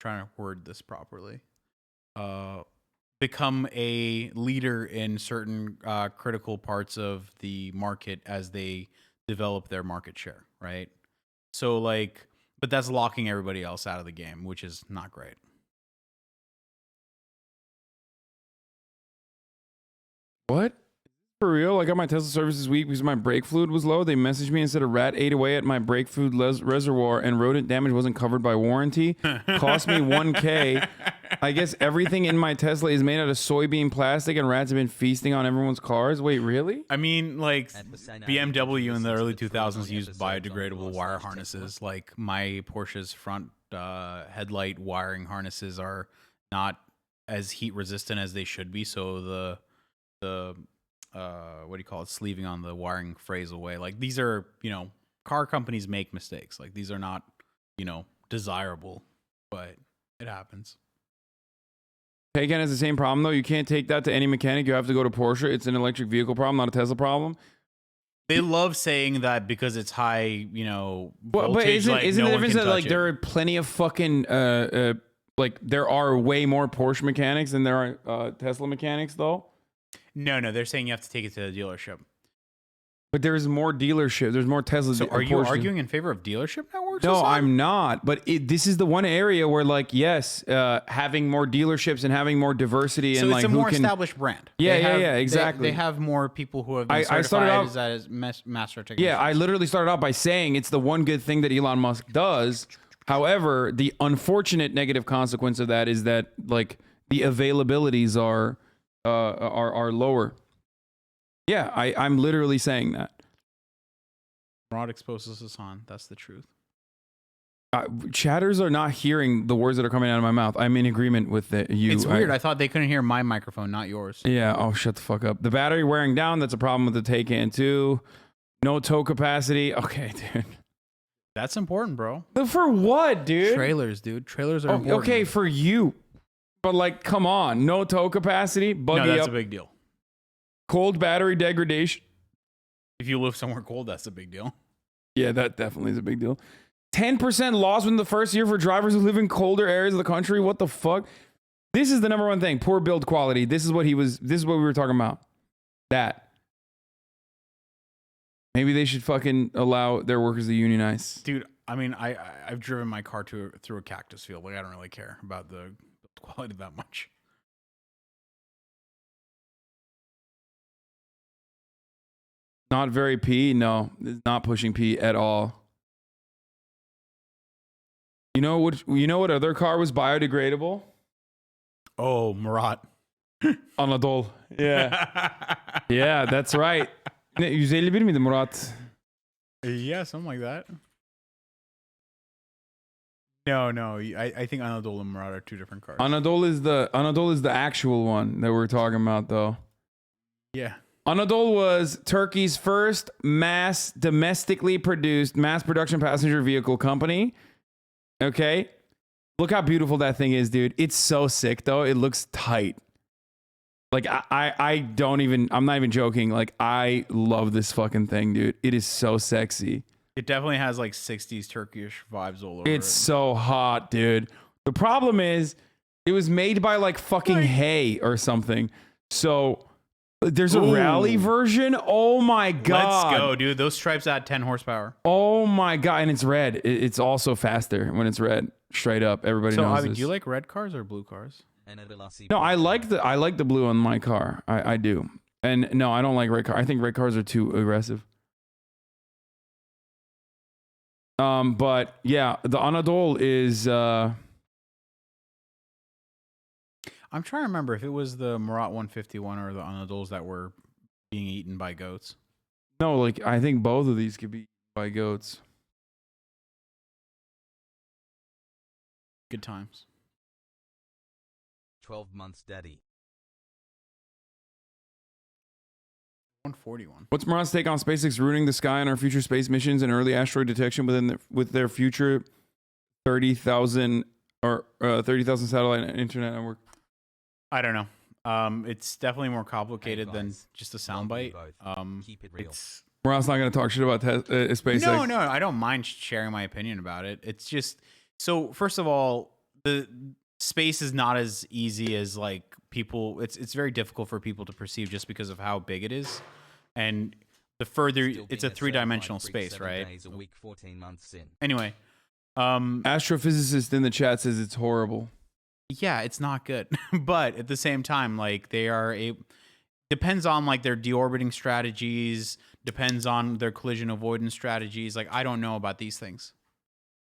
to word this properly. Become a leader in certain critical parts of the market as they develop their market share, right? So like, but that's locking everybody else out of the game, which is not great. What? For real? I got my Tesla service this week because my brake fluid was low. They messaged me and said a rat ate away at my brake fluid reservoir and rodent damage wasn't covered by warranty. Cost me $1,000. I guess everything in my Tesla is made out of soybean plastic and rats have been feasting on everyone's cars. Wait, really? I mean, like Hasanabi BMW in the early listens to 2000s free used episodes on biodegradable wire Porsche harnesses. Like my Porsche's front headlight wiring harnesses are not as heat resistant as they should be. So the what do you call it? Sleeving on the wiring frays away. Like these are, car companies make mistakes. Like these are not, desirable, but it happens. Taycan has the same problem though. You can't take that to any mechanic. You have to go to Porsche. It's an electric vehicle problem, not a Tesla problem. They love saying that because it's high, voltage. But isn't like, isn't no the one difference can that like touch there it. are plenty of fucking like there are way more Porsche mechanics than there are Tesla mechanics though? No, they're saying you have to take it to the dealership. But there's more dealership. There's more Teslas. So are you Porsches. arguing in favor of dealership networks? No, Hasan? I'm not. But this is the one area where, like, yes, having more dealerships and having more diversity So and it's like a more who can. established brand. Yeah, They have- exactly. They have more people who have been I started certified out- as master technicians. Yeah, I literally started out by saying it's the one good thing that Elon Musk does. However, the unfortunate negative consequence of that is that like the availabilities are lower. Yeah, I'm literally saying that. Murat exposes Hasan. That's the truth. Chatters are not hearing the words that are coming out of my mouth. I'm in agreement with you. It's weird. I thought they couldn't hear my microphone, not yours. Yeah. Oh, shut the fuck up. The battery wearing down. That's a problem with the Taycan too. No tow capacity. Okay, dude. That's important, bro. For what, dude? Trailers, dude. Trailers are important. Okay, for you. But like, come on. No tow capacity, buggy No, that's up, a big deal. cold battery degradation. If you live somewhere cold, that's a big deal. Yeah, that definitely is a big deal. 10% loss within the first year for drivers who live in colder areas of the country. What the fuck? This is the number one thing. Poor build quality. This is what we were talking about. That. Maybe they should fucking allow their workers to unionize. Dude, I mean, I've driven my car through a cactus field. Like, I don't really care about the build quality that much. Not very P. No, it's not pushing P at all. You know what other car was biodegradable? Oh, Murat. Anadolu. Yeah. Yeah, that's right. 151 miydi Murat? Yeah, something like that. No. I think Anadolu and Murat are two different cars. Anadolu is the actual one that we're talking about, though. Yeah. Anadolu was Turkey's first domestically produced mass production passenger vehicle company. Okay. Look how beautiful that thing is, dude. It's so sick, though. It looks tight. Like, I'm not even joking. Like, I love this fucking thing, dude. It is so sexy. It definitely has like 60s Turkish vibes all over It's it. so hot, dude. The problem is, it was made by like fucking hay or something. So there's a rally version. Oh my God. Let's go, dude. Those stripes add 10 horsepower. Oh my God. And it's red. It's also faster when it's red. Straight up. Everybody knows Avi, this. do you like red cars or blue cars? No, I like the blue on my car. I do. And no, I don't like red cars. I think red cars are too aggressive. But yeah, the Anadolu is I'm trying to remember if it was the Murat 151 or the Anadols that were being eaten by goats. no, like I think both of these could be by goats. Good times. 12 months daddy. 141. What's Murat's take on SpaceX ruining the sky on our future space missions and early asteroid detection with their future 30,000 satellite internet network? I don't know. It's definitely more complicated than guys, just a soundbite. Keep it real. It's Murat's not going to talk shit about SpaceX. no. I don't mind sharing my opinion about it. It's just so. First of all, the space is not as easy as like people. It's very difficult for people to perceive just because of how big it is, and the further Still it's being a three-dimensional certified freak space, 7 right? days a week, 14 months in. Anyway, Astrophysicist in the chat says it's horrible. yeah, it's not good, but at the same time, like they are depends on like their deorbiting strategies, depends on their collision avoidance strategies. Like I don't know about these things,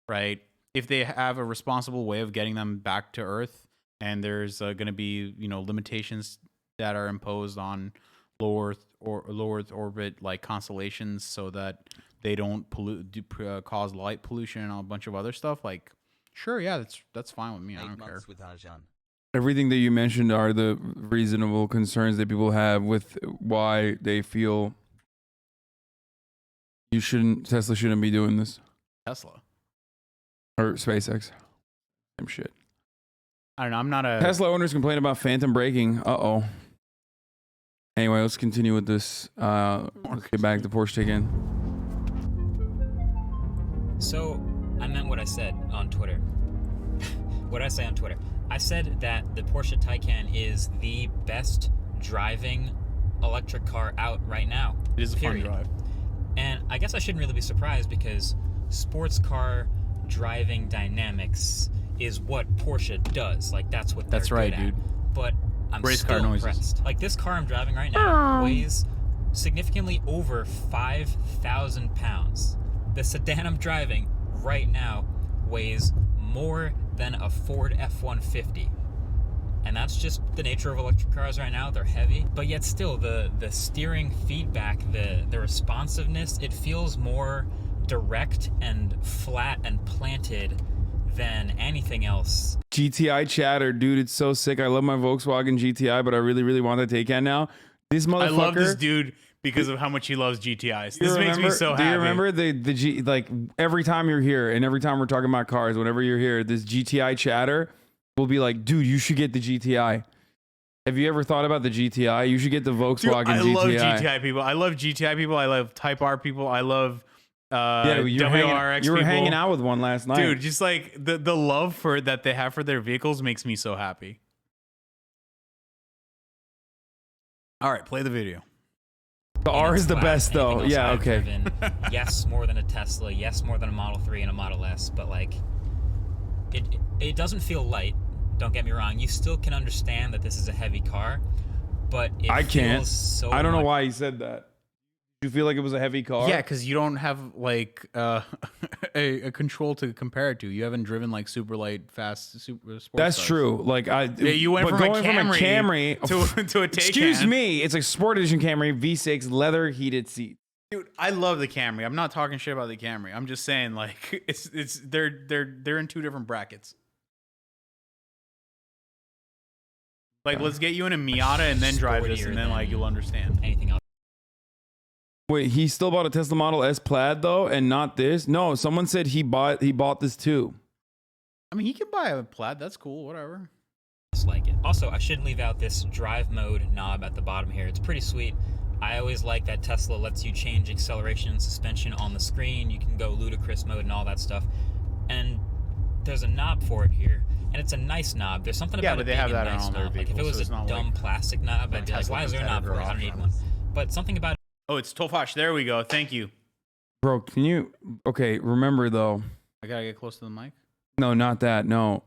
right? If they have a responsible way of getting them back to Earth, and there's going to be limitations that are imposed on low Earth orbit like constellations, so that they don't cause light pollution and a bunch of other stuff. Like, sure, yeah, that's fine with me. I 8 don't care. months with Hasan. Everything that you mentioned are the reasonable concerns that people have with why they feel Tesla shouldn't be doing this. Tesla. Or SpaceX. Same shit. I don't know. I'm not a Tesla owners complain about phantom braking. Uh-oh. Anyway, let's continue with this. Let's get back to Porsche again. So, I meant what I said on Twitter. What did I say on Twitter? I said that the Porsche Taycan is the best driving electric car out right now. It is a fun drive. And I guess I shouldn't really be surprised because sports car driving dynamics is what Porsche does. Like that's what they're That's right, good at. dude. But I'm Race car still noises. impressed. Like this car I'm driving right now weighs significantly over 5,000 pounds. The sedan I'm driving right now weighs more than a Ford F-150. And that's just the nature of electric cars right now. They're heavy, but yet still the steering feedback, the responsiveness, it feels more direct and flat and planted than anything else. GTI chatter, dude, it's so sick. I love my Volkswagen GTI, but I really, really want the Taycan now. This motherfucker. I love this dude because of how much he loves GTIs. Do you This makes me so happy. Do you remember the G, like every time you're here and every time we're talking about cars, whenever you're here, this GTI chatter will be like, dude, you should get the GTI. Have you ever thought about the GTI? You should get the Volkswagen GTI. I love GTI people. I love GTI people. I love Type R people. I love you were hanging out with one last night. Dude, just like the love for that they have for their vehicles makes me so happy. All right, play the video. The R is the best though. Anything else Yeah, I've okay. driven, yes, more than a Tesla. Yes, more than a Model 3 and a Model S. But like, it doesn't feel light. Don't get me wrong. You still can understand that this is a heavy car, but I can't. feels so I don't know much- why he said that. You feel like it was a heavy car? Yeah, because you don't have like a control to compare it to. You haven't driven like super light, fast, super sports. That's cars. true. Like You went but from a going Camry to a Taycan. Excuse me, it's a Sport Edition Camry V6 leather heated seat. Dude, I love the Camry. I'm not talking shit about the Camry. I'm just saying like they're in two different brackets. Like let's get you in a Miata and then drive this, and then like you'll understand. Anything else? Wait, he still bought a Tesla Model S Plaid though, and not this? No, someone said he bought this too. I mean, he can buy a Plaid. That's cool. Whatever. Like it. Also, I shouldn't leave out this drive mode knob at the bottom here. It's pretty sweet. I always like that Tesla lets you change acceleration and suspension on the screen. You can go ludicrous mode and all that stuff. And there's a knob for it here. And it's a nice knob. There's something about but it they being have a that on nice all their knob. Like if it vehicles, was so it's a not dumb like plastic knob, I'd be like, why is there a knob for it? I don't need one. But something about Oh, it's Tofash. There we go. Thank you. Bro, can you remember though? I gotta get close to the mic. No, not that. No.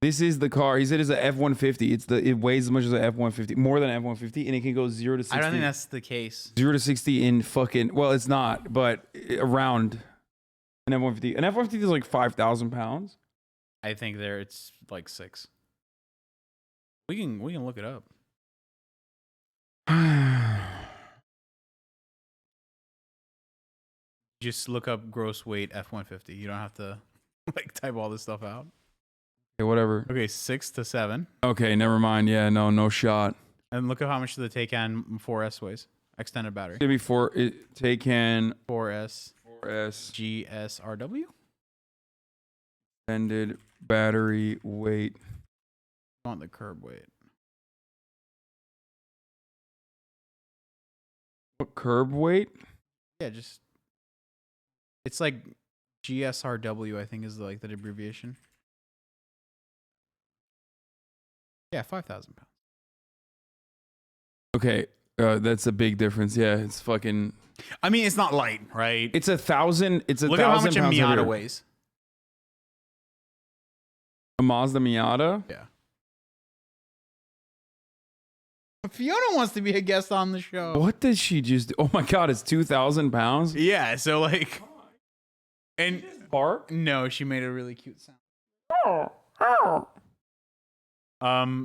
This is the car. He said it's a F-150. It weighs as much as an F-150, more than an F-150, and it can go 0 to 60. I don't think that's the case. 0 to 60 in fucking, well, it's not, but around an F-150. An F-150 is like 5,000 pounds. I think it's like 6. We can look it up. Just look up gross weight F-150. You don't have to like type all this stuff out. Okay, whatever. Okay, 6 to 7. Okay, never mind. Yeah, no shot. And look at how much the Taycan 4S weighs. Extended battery. It's gonna be Taycan 4S 4S GSRW. extended battery weight. On the curb weight. What curb weight? Yeah, just it's like GSRW, I think is like the abbreviation. Yeah, 5,000 pounds. Okay, that's a big difference. Yeah, it's fucking. I mean, it's not light, right? It's 1,000. It's a Look at how 1,000 much a pounds Miata heavier. weighs. A Mazda Miata. Yeah. Fiona wants to be a guest on the show. What did she just do? Oh my god, it's 2,000 pounds. Yeah, so like, and Bark. no, she made a really cute sound.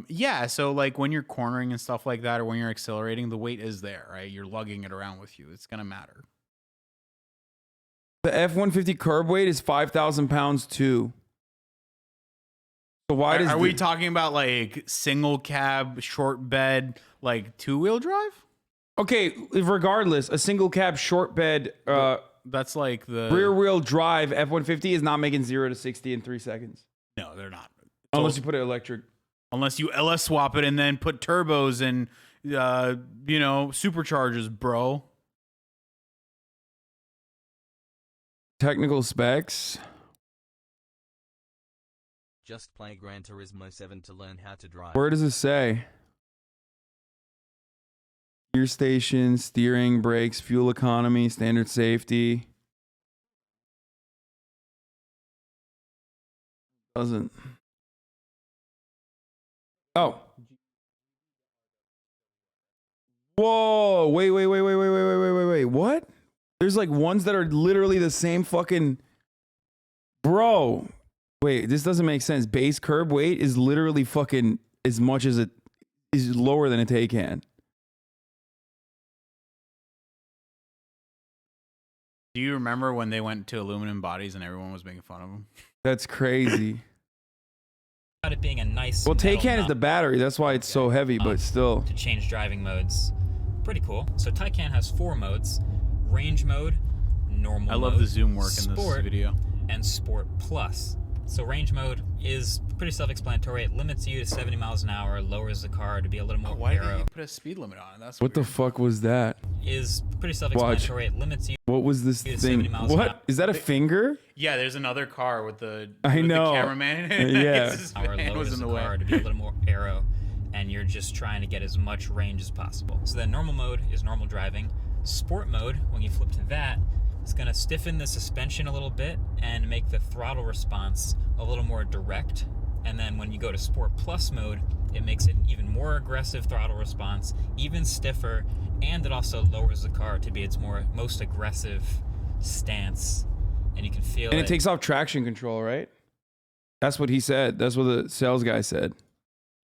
Yeah, so like when you're cornering and stuff like that, or when you're accelerating, the weight is there, right? You're lugging it around with you. It's gonna matter. The F-150 curb weight is 5,000 pounds too. So why does Are we talking about like single cab, short bed, like 2-wheel drive? Okay, regardless, a single cab short bed That's like the rear wheel drive F-150 is not making 0 to 60 in 3 seconds. No, they're not. Unless you put it electric. Unless you LS swap it and then put turbos and superchargers, bro. Technical specs. Just play Gran Turismo 7 to learn how to drive. Where does it say? Gear station, steering, brakes, fuel economy, standard safety. Doesn't. Oh. Whoa. Wait. What? There's like ones that are literally the same fucking. Bro. Wait, this doesn't make sense. Base curb weight is literally fucking as much as it is lower than a Taycan. Do you remember when they went to aluminum bodies and everyone was making fun of them? That's crazy. about it being a nice. Well, metal Taycan is the knob battery. That's why it's so heavy, but still. to change driving modes. pretty cool. So Taycan has 4 modes: range mode, normal I love mode, the zoom work in this sport, video. and sport plus. So range mode is pretty self-explanatory. It limits you to 70 miles an hour, lowers the car to be a little more Why did aero. you put a speed limit on it? That's What the weird. fuck was that? Is pretty self-explanatory. It limits you What was this to 70 thing? miles an hour. What is that? A finger? Yeah, there's another car with the I know. the cameraman in it. Yeah. His Hour hand was lowers in the the way. car to be a little more aero, and you're just trying to get as much range as possible. So then normal mode is normal driving. Sport mode, when you flip to that, it's gonna stiffen the suspension a little bit and make the throttle response a little more direct. And then when you go to Sport Plus mode, it makes it an even more aggressive throttle response, even stiffer, and it also lowers the car to be its most aggressive stance. And you can feel And it takes off traction control, right? That's what he said. That's what the sales guy said.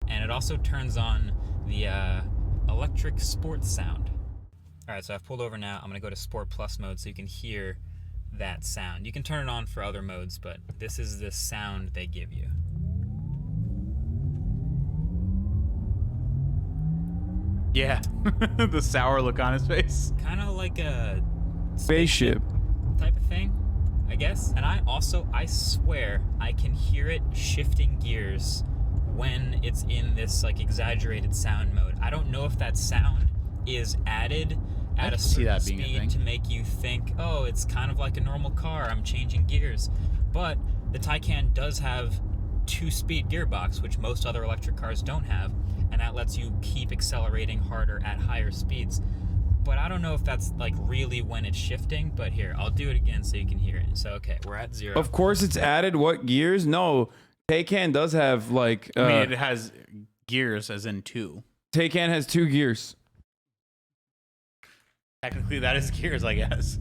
And it also turns on the electric sports sound. All right, so I've pulled over now. I'm gonna go to Sport Plus mode so you can hear that sound. You can turn it on for other modes, but this is the sound they give you. Yeah, the sour look on his face. Kind of like a Spaceship. type of thing, I guess. And I swear I can hear it shifting gears when it's in this like exaggerated sound mode. I don't know if that sound is added at a can see certain that being a speed thing. to make you think, oh, it's kind of like a normal car, I'm changing gears. But the Taycan does have 2-speed gearbox, which most other electric cars don't have, and that lets you keep accelerating harder at higher speeds. But I don't know if that's like really when it's shifting, but here, I'll do it again so you can hear it. So, okay, we're at 0. Of course, it's added. What gears? No, Taycan does have like. I mean, it has gears as in 2. Taycan has 2 gears. Technically, that is gears, I guess.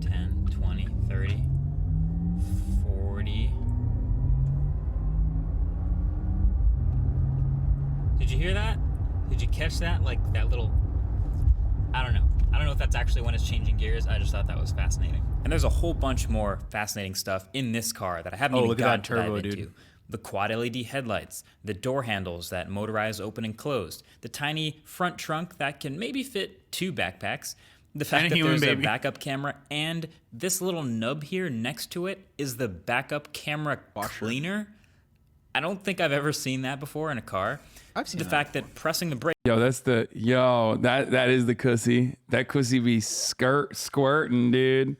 10, 20, 30, 40. Did you hear that? Did you catch that? Like that little, I don't know. I don't know if that's actually when it's changing gears. I just thought that was fascinating. And there's a whole bunch more fascinating stuff in this car that I haven't even look at gotten that to dive turbo, into. dude. The quad LED headlights, the door handles that motorize open and closed, the tiny front trunk that can maybe fit 2 backpacks, the fact that human there's a baby. backup camera, and this little nub here next to it is the backup camera cleaner. I don't think I've ever seen that before in a car. I've seen the that fact that pressing the brake Yo, that is the cussy. That cussy be squirting, dude.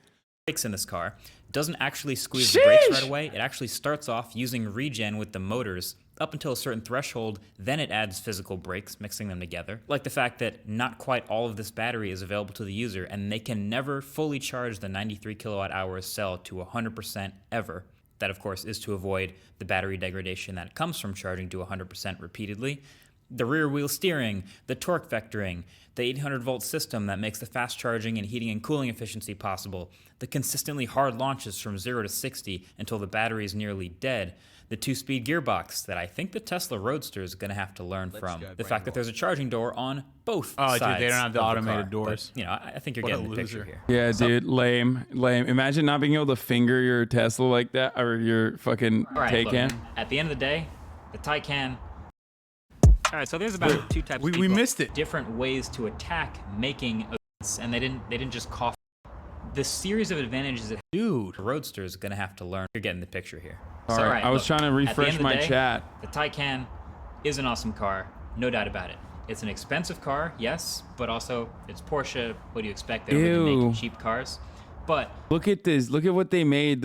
brakes in this car doesn't actually squeeze the brakes Sheesh. right away. It actually starts off using regen with the motors up until a certain threshold, then it adds physical brakes, mixing them together. Like the fact that not quite all of this battery is available to the user, and they can never fully charge the 93 kilowatt hours cell to 100% ever. That, of course, is to avoid the battery degradation that comes from charging to 100% repeatedly. The rear wheel steering, the torque vectoring, the 800 volt system that makes the fast charging and heating and cooling efficiency possible, the consistently hard launches from 0 to 60 until the battery is nearly dead, the 2-speed gearbox that I think the Tesla Roadster is going to have to learn from, the fact that there's a charging door on both sides. Dude, they don't have the of automated car. doors. But, you know, I think you're What a getting the picture loser. here. Yeah, dude, lame. Imagine not being able to finger your Tesla like that, or your fucking All right, look, Taycan. at the end of the day, the Taycan. All right, so there's about 2 types of we people. missed it. Different ways to attack making events, and they didn't just cough. The series of advantages that Dude. the Roadster is going to have to learn. You're getting the picture here. All So, right, all right, I was look, trying to at the refresh end of the my day, chat. The Taycan is an awesome car, no doubt about it. It's an expensive car, yes, but also it's Porsche. What do you expect? They don't really Ew. make cheap cars. But Look at this. Look at what they made.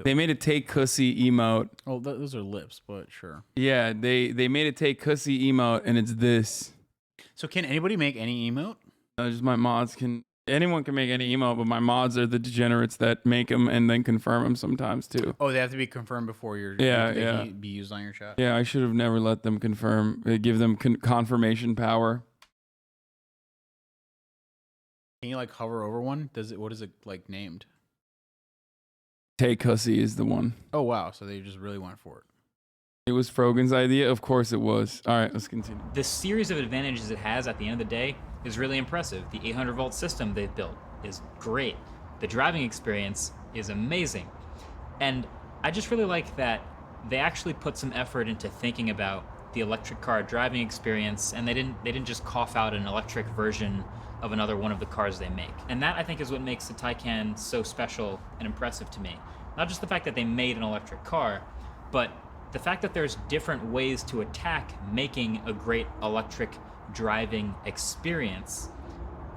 They made a take cussy emote. Oh, those are lips, but sure. Yeah, they made a take cussy emote, and it's this. So can anybody make any emote? Just my mods can. Anyone can make any emote, but my mods are the degenerates that make them and then confirm them sometimes too. Oh, they have to be confirmed before Yeah, they yeah. can be used on your chat. Yeah, I should have never let them confirm. Give them confirmation power. Can you like hover over one? What is it like named? Take cussy is the one. Oh wow, so they just really went for it. It was Frogan's idea. Of course it was. All right, let's continue. the series of advantages it has at the end of the day is really impressive. The 800 volt system they've built is great. The driving experience is amazing. And I just really like that they actually put some effort into thinking about the electric car driving experience, and they didn't just cough out an electric version of another one of the cars they make. And that, I think, is what makes the Taycan so special and impressive to me. Not just the fact that they made an electric car, but the fact that there's different ways to attack making a great electric driving experience,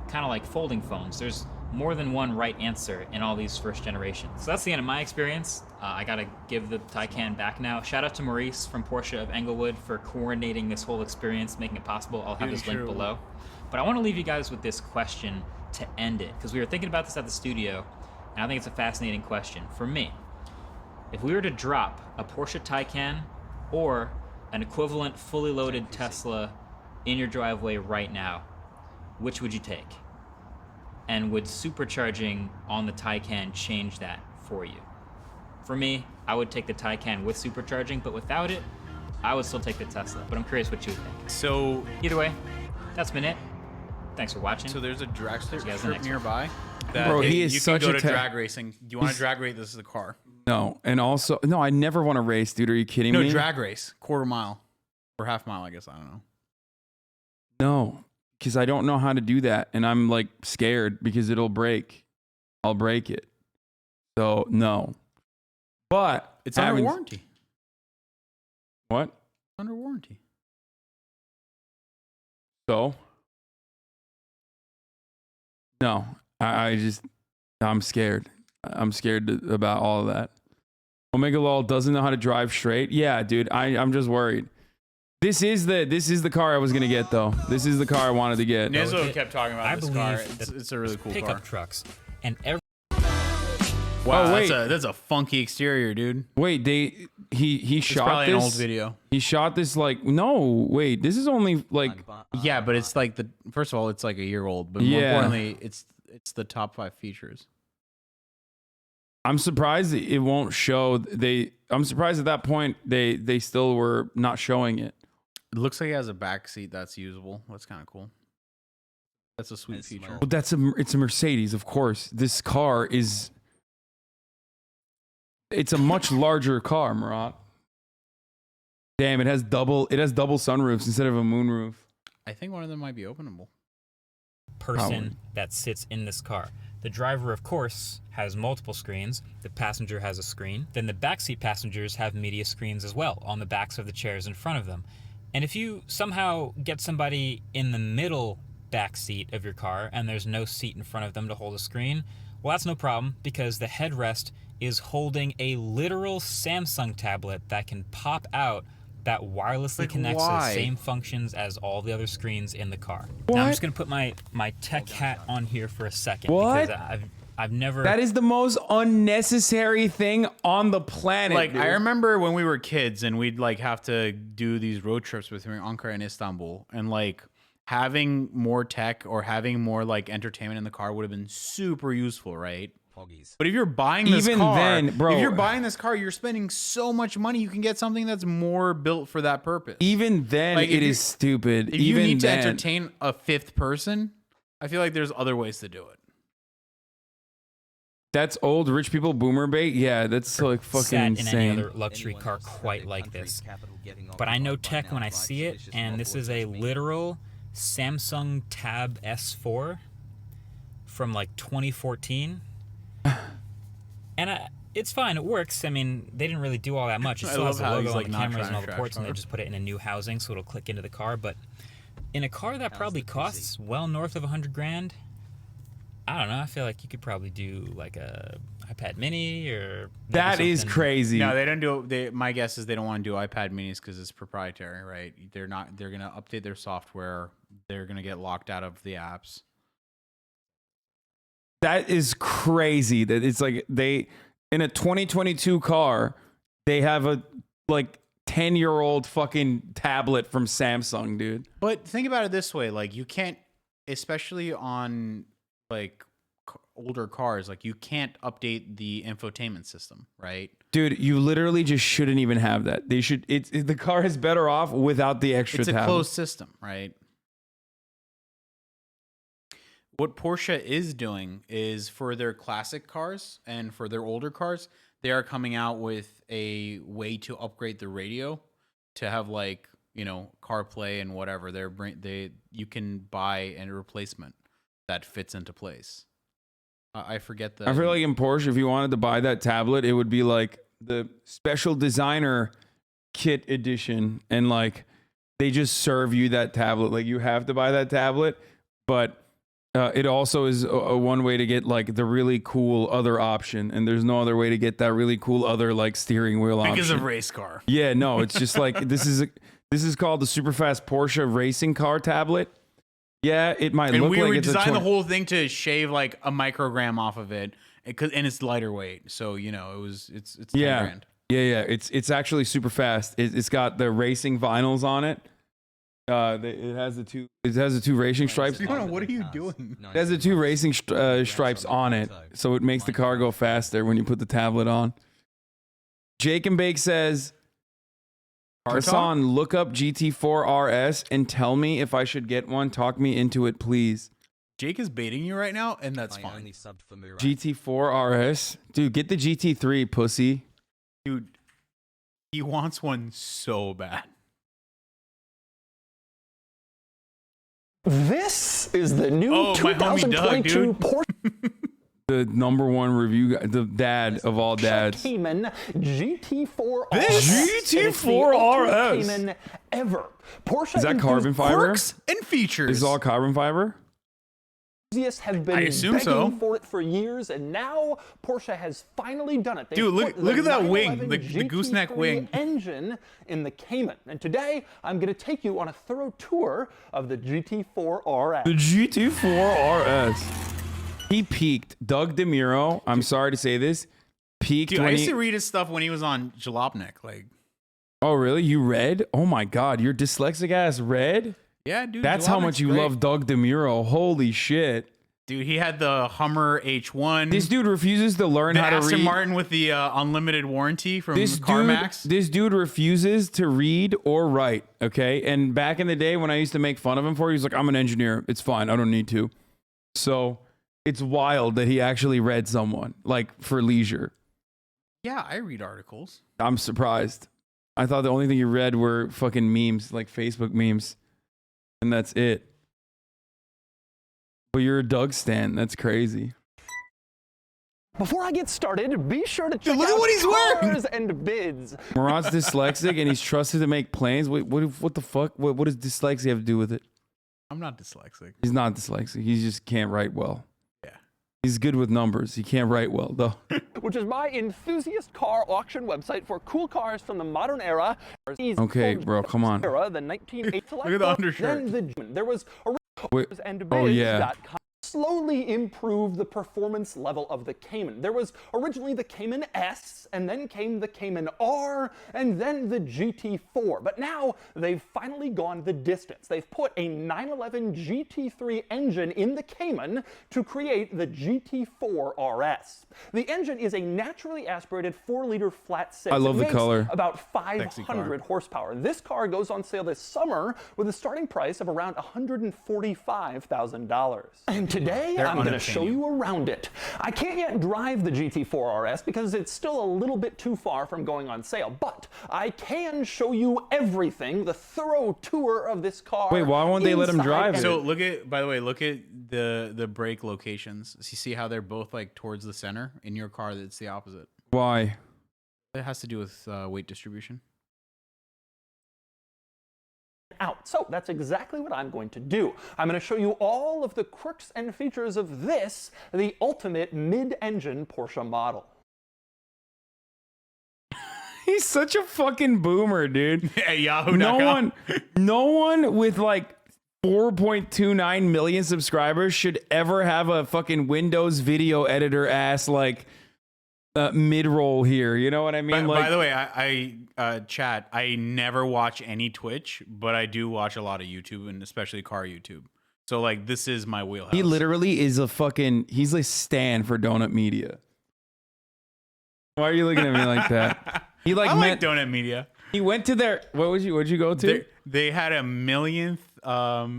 kind of like folding phones. There's more than one right answer in all these first generations. So that's the end of my experience. I gotta give the Taycan back now. Shout out to Maurice from Porsche of Englewood for coordinating this whole experience, making it possible. I'll have his link below. But I want to leave you guys with this question to end it, because we were thinking about this at the studio, and I think it's a fascinating question. For me, if we were to drop a Porsche Taycan or an equivalent fully loaded Tesla in your driveway right now, which would you take? And would supercharging on the Taycan change that for you? For me, I would take the Taycan with supercharging, but without it, I would still take the Tesla. But I'm curious what you would think. So Either way, that's been it. Thanks for watching. So there's a drag strip guys in the next nearby. That Bro, he is you such can go a to tech- drag racing. Do you want to drag race? This is a car. No, and also no, I never want to race, dude. Are you kidding No, me? drag race, quarter mile or half mile, I guess. I don't know. No, because I don't know how to do that, and I'm like scared because it'll break. I'll break it. So no, but It's under having- warranty. What? Under warranty. So no, I'm scared. I'm scared about all of that. Omega Lol doesn't know how to drive straight. Yeah, dude, I'm just worried. This is the car I was gonna get though. This is the car I wanted to get. Nizzo kept talking about I this believe car. that It's a really cool pickup car. trucks and every Wow, Oh, wait. that's a funky exterior, dude. Wait, he It's shot probably this. an old video. He shot this like no. Wait, this is only like Yeah, but it's like first of all, it's like a year old, but more Yeah. importantly, it's the top 5 features. I'm surprised it won't show. I'm surprised at that point they still were not showing it. It looks like it has a back seat that's usable. That's kind of cool. That's a sweet It's feature. small. But it's a Mercedes, of course. This car is. It's a much larger car, Murat. Damn, it has double sunroofs instead of a moonroof. I think one of them might be openable. person Probably. that sits in this car. The driver, of course, has multiple screens. The passenger has a screen. Then the backseat passengers have media screens as well on the backs of the chairs in front of them. And if you somehow get somebody in the middle backseat of your car and there's no seat in front of them to hold a screen, well, that's no problem because the headrest is holding a literal Samsung tablet that can pop out that wirelessly Like, connects to why? the same functions as all the other screens in the car. What? Now I'm just gonna put my tech hat on here for a second What? because I've never. That is the most unnecessary thing on the planet. Like dude. I remember when we were kids and we'd like have to do these road trips between Ankara and Istanbul, and like having more tech or having more like entertainment in the car would have been super useful, right? Poggies. But if you're buying this Even car, then, bro- if you're buying this car, you're spending so much money. You can get something that's more built for that purpose. Even then, Like, if it you- is stupid. If you Even need to then, entertain a fifth person, I feel like there's other ways to do it. that's old rich people boomer bait. Yeah, that's like fucking sat in any insane. other luxury car quite like this. But I know tech when I see it, and this is a literal Samsung Tab S4 from like 2014. And it's fine, it works. I mean, they didn't really do all that much. It I still love has the how logo he's, on like, the not cameras trying and all to the trash ports, and they talk. just put it in a new housing so it'll click into the car. But in a car that How's probably the PC? costs well north of 100 grand, I don't know. I feel like you could probably do like a iPad Mini or maybe That is something- crazy. No, they don't do. My guess is they don't want to do iPad Minis because it's proprietary, right? They're not. They're gonna update their software. They're gonna get locked out of the apps. That is crazy. That it's like they in a 2022 car, they have a like 10-year-old fucking tablet from Samsung, dude. But think about it this way: like you can't, especially on like older cars, like you can't update the infotainment system, right? Dude, you literally just shouldn't even have that. They should. The car is better off without the extra It's a tablet. closed system, right? What Porsche is doing is for their classic cars and for their older cars, they are coming out with a way to upgrade the radio to have like CarPlay and whatever. You can buy a replacement that fits into place. I forget the. I feel like in Porsche, if you wanted to buy that tablet, it would be like the special designer kit edition, and like they just serve you that tablet. Like you have to buy that tablet, but it also is a one way to get like the really cool other option, and there's no other way to get that really cool other like steering wheel option. Because of race car. Yeah, no, it's just like this is called the Superfast Porsche racing car tablet. Yeah, it might And look we like were it's designed the whole thing to shave like a microgram off of it, and it's lighter weight. So it's 10 grand. Yeah. It's actually super fast. It's got the racing vinyls on it. It has the two racing stripes. What are you doing? It has the two racing stripes on it, so it makes the car go faster when you put the tablet on. Jake and Bake says, Hasan, look up GT4 RS and tell me if I should get one. Talk me into it, please. Jake is baiting you right now, and that's I fine. only subbed for Murat. GT4 RS? Dude, get the GT3, pussy. Dude, he wants one so bad. This is the new my homie Doug, 2022 dude. Porsche The number one review guy, the dad of all dads. Cayman GT4 This RS. GT4 It's the ultimate RS. Cayman ever. Porsche Is that carbon fiber? Quirks and features. Is it all carbon fiber? enthusiasts have been I assume begging so. for it for years, and now Porsche has finally done it. They Dude, put look the at that wing, 911 the gooseneck GT3 wing. engine in the Cayman. And today, I'm going to take you on a thorough tour of the GT4 RS. The GT4 RS. He peaked. Doug DeMuro, I'm sorry to say this, peaked Dude, I when used he... to read his stuff when he was on Jalopnik. Like, Oh, really? You read? Oh my God, your dyslexic ass read? yeah, dude. That's how Jalopnik's much you great. love Doug DeMuro. Holy shit. Dude, he had the Hummer H1. This dude refuses to learn the how to Aston read. Martin with the unlimited warranty from This CarMax. dude refuses to read or write, okay? And back in the day when I used to make fun of him for it, he's like, I'm an engineer. It's fine. I don't need to. So it's wild that he actually read someone, like for leisure. Yeah, I read articles. I'm surprised. I thought the only thing you read were fucking memes, like Facebook memes. And that's it. But you're a Doug stan. That's crazy. Before I get started, be sure to check look at out what he's wearing. Cars and Bids. Murat's dyslexic and he's trusted to make planes. Wait, what the fuck? What does dyslexia have to do with it? I'm not dyslexic. He's not dyslexic. He just can't write well. Yeah. He's good with numbers. He can't write well, though. Which is my enthusiast car auction website for cool cars from the modern era. Okay, bro, come on. Era, the 1980s. Look at the undershirt. Then there was Wait, and oh, yeah. Biz.com slowly improved the performance level of the Cayman. There was originally the Cayman S, and then came the Cayman R, and then the GT4. But now they've finally gone the distance. They've put a 911 GT3 engine in the Cayman to create the GT4 RS. The engine is a naturally aspirated 4-liter flat 6. I love It the makes color. about Sexy car. 500 horsepower. This car goes on sale this summer with a starting price of around $145,000. And today, They're I'm going to unobtainium. show you around it. I can't yet drive the GT4 RS because it's still a little bit too far from going on sale, but I can show you everything, the thorough tour of this car. Wait, why won't they let him inside drive and it? So by the way, look at the brake locations. So you see how they're both like towards the center? In your car, it's the opposite. Why? It has to do with weight distribution. out. So that's exactly what I'm going to do. I'm going to show you all of the quirks and features of this, the ultimate mid-engine Porsche model. He's such a fucking boomer, dude. At Yahoo.com. No one with like 4.29 million subscribers should ever have a fucking Windows video editor ass like mid-roll here. You know what I mean? By the way, I chat, I never watch any Twitch, but I do watch a lot of YouTube, and especially car YouTube. So like this is my wheelhouse. He literally is he's a stan for Donut Media. Why are you looking at me like that? He I like Donut Media. He went to their what'd you go to? They had a millionth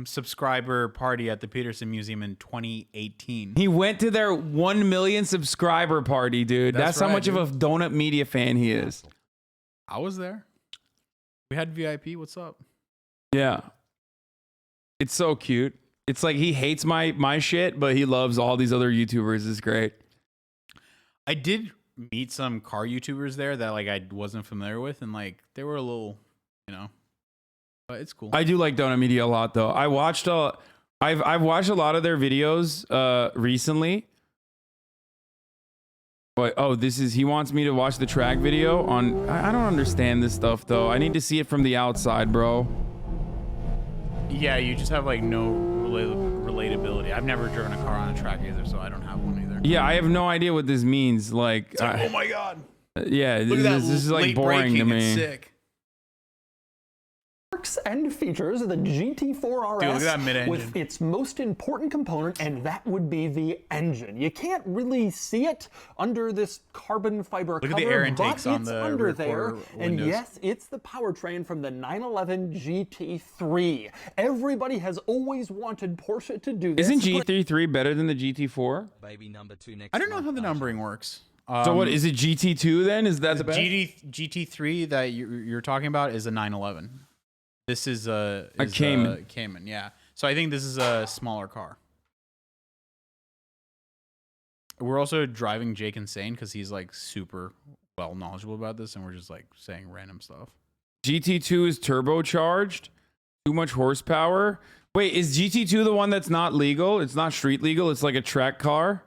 subscriber party at the Peterson Museum in 2018. He went to their 1 million subscriber party, dude. That's how right, much of a Donut Media fan he is. I was there. We had VIP. What's up? Yeah. It's so cute. It's like he hates my shit, but he loves all these other YouTubers. It's great. I did meet some car YouTubers there that like I wasn't familiar with, and like they were a little, but it's cool. I do like Donut Media a lot, though. I've watched a lot of their videos recently. But he wants me to watch the track video on. I don't understand this stuff though. I need to see it from the outside, bro. Yeah, you just have like no relatability. I've never driven a car on a track either, so I don't have one either. Yeah, I have no idea what this means. Like, oh my god. Yeah, Look at that. This is like late boring to braking. me. It's sick. Perks and features, the GT4 RS Dude, look at that mid-engine. with its most important component, and that would be the engine. You can't really see it under this carbon fiber Look cover, at the air but intakes on it's the under rear there. quarter And windows. yes, it's the powertrain from the 911 GT3. Everybody has always wanted Porsche to do this. Isn't but GT3 better than the GT4? Baby number 2 next I don't know month, how the Hasan. numbering works. So what is it? GT2 then? Is that the best? GT3 that you're talking about is a 911. This is a Cayman. Cayman, yeah. So I think this is a smaller car. We're also driving Jake insane because he's like super well knowledgeable about this, and we're just like saying random stuff. GT2 is turbocharged. Too much horsepower. Wait, is GT2 the one that's not legal? It's not street legal. It's like a track car.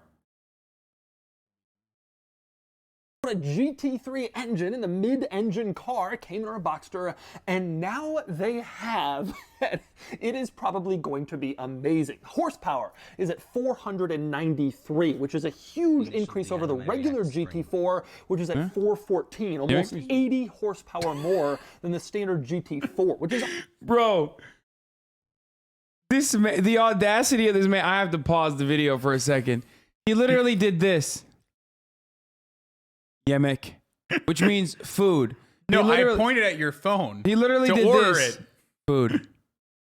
a GT3 engine in the mid-engine car, Cayman or Boxster, and now they have, it is probably going to be amazing. Horsepower is at 493, which is a huge increase over the regular GT4, which is at 414, almost 80 horsepower more than the standard GT4, which is... Bro, the audacity of this man, I have to pause the video for a second. He literally did this. Yemek, which means food. No, I pointed at your phone. He literally did order this. it. Food.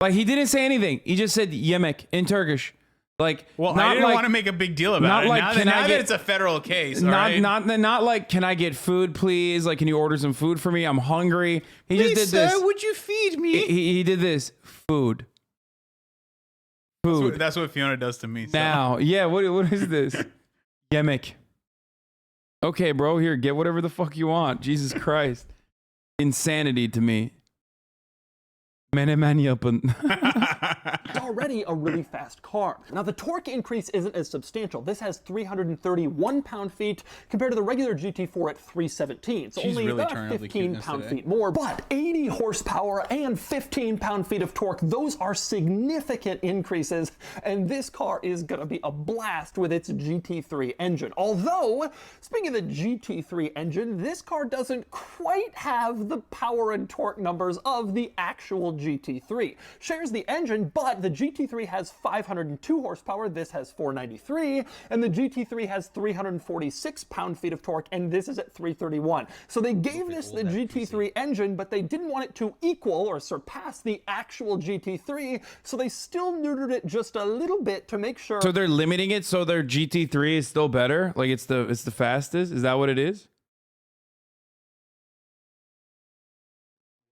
Like, he didn't say anything. He just said yemek in Turkish. Like, Well, not I didn't like, want to make a big deal about not it. like, Now, can that, I now get- that it's a federal case, all not, right? not like, can I get food, please? Like, can you order some food for me? I'm hungry. He Please, just did this. sir, would you feed me? He did this. Food. Food. That's what Fiona does to me. So. Now, yeah, what is this? Yemek. Okay, bro, here, get whatever the fuck you want. Jesus Christ. Insanity to me. Menemen yapın. It's already a really fast car. Now, the torque increase isn't as substantial. This has 331 pound-feet compared to the regular GT4 at 317. So She's only really about turning up the 15 cuteness pound-feet more. But 80 horsepower and 15 pound-feet of torque, those are significant increases. And this car is going to be a blast with its GT3 engine. Although, speaking of the GT3 engine, this car doesn't quite have the power and torque numbers of the actual GT3. Shares the engine, but the GT3 has 502 horsepower, this has 493, and the GT3 has 346 pound-feet of torque, and this is at 331. So they gave this the GT3 engine, but they didn't want it to equal or surpass the actual GT3, so they still neutered it just a little bit to make sure. So they're limiting it so their GT3 is still better? Like it's the fastest? Is that what it is?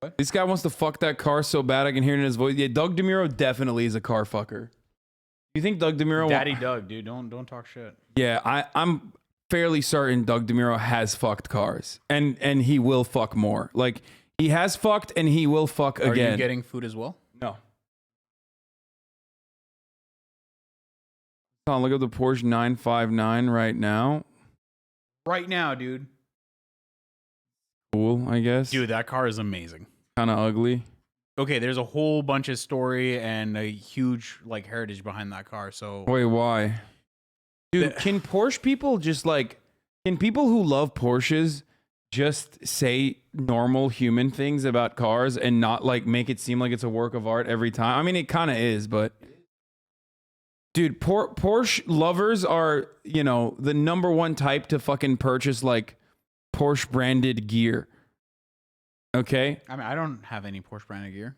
What? This guy wants to fuck that car so bad I can hear it in his voice. Yeah, Doug DeMuro definitely is a car fucker. You think Doug DeMuro... Daddy Doug, dude, don't talk shit. Yeah, I'm fairly certain Doug DeMuro has fucked cars. And he will fuck more. Like, he has fucked and he will fuck again. Are you getting food as well? No. Oh, look at the Porsche 959 right now. Right now, dude. Cool, I guess. Dude, that car is amazing. Kind of ugly. Okay, there's a whole bunch of story and a huge like heritage behind that car. So Wait, why? Dude, can Porsche people just like... Can people who love Porsches just say normal human things about cars and not like make it seem like it's a work of art every time? I mean, it kind of is, but... Dude, Porsche lovers are, you know, the number one type to fucking purchase like Porsche branded gear. Okay? I mean, I don't have any Porsche branded gear.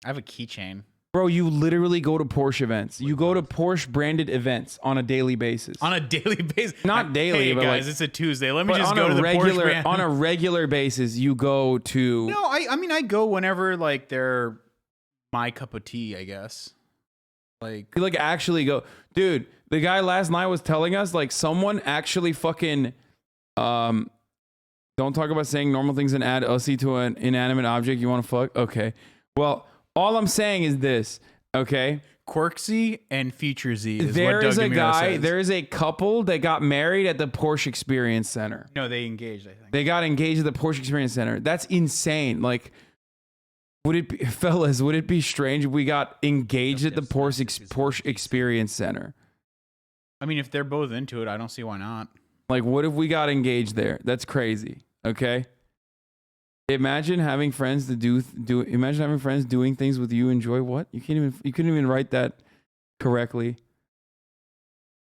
I have a keychain. Bro, you literally go to Porsche events. You go to Porsche branded events on a daily basis. On a daily basis. Not daily, hey, but guys, like, it's a Tuesday. Let me but just on go a to the Porsche regular brand. on a regular basis, you go to... No, I mean I go whenever like they're my cup of tea, I guess. Like, Like actually go, dude. The guy last night was telling us like someone actually fucking don't talk about saying normal things and add ussy to an inanimate object you want to fuck. Okay. Well, all I'm saying is this. Okay. quirksy and featuresy is There what is Doug a DeMuro guy. says. There is a couple that got married at the Porsche Experience Center. No, they engaged, I think. They got engaged at the Porsche Experience Center. That's insane. Like, would it be, fellas, would it be strange if we got engaged at the Porsche Experience Center? I mean, if they're both into it, I don't see why not. Like, what if we got engaged there? That's crazy. Okay. Imagine having friends to imagine having friends doing things with you enjoy. What? You couldn't even write that correctly.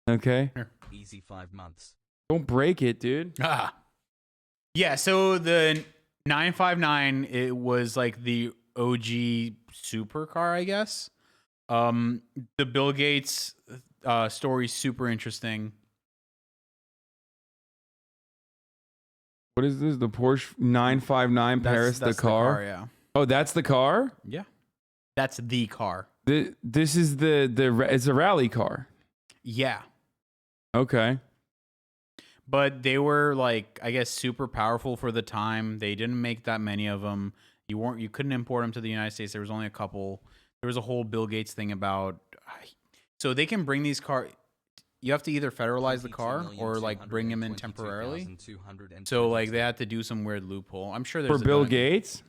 Okay. Easy 5 months. Don't break it, dude. Ah. Yeah, so the 959, it was like the OG supercar, I guess. The Bill Gates story's super interesting. What is this? The Porsche 959 Paris That's Dakar? yeah. Oh, that's the car? Yeah. That's the car. This is it's a rally car. Yeah. Okay. But they were like, I guess, super powerful for the time. They didn't make that many of them. You couldn't import them to the United States. There was only a couple. There was a whole Bill Gates thing about, so they can bring these cars. You have to either federalize the car or like bring them in temporarily. So like they had to do some weird loophole. I'm sure there's For Bill Gates?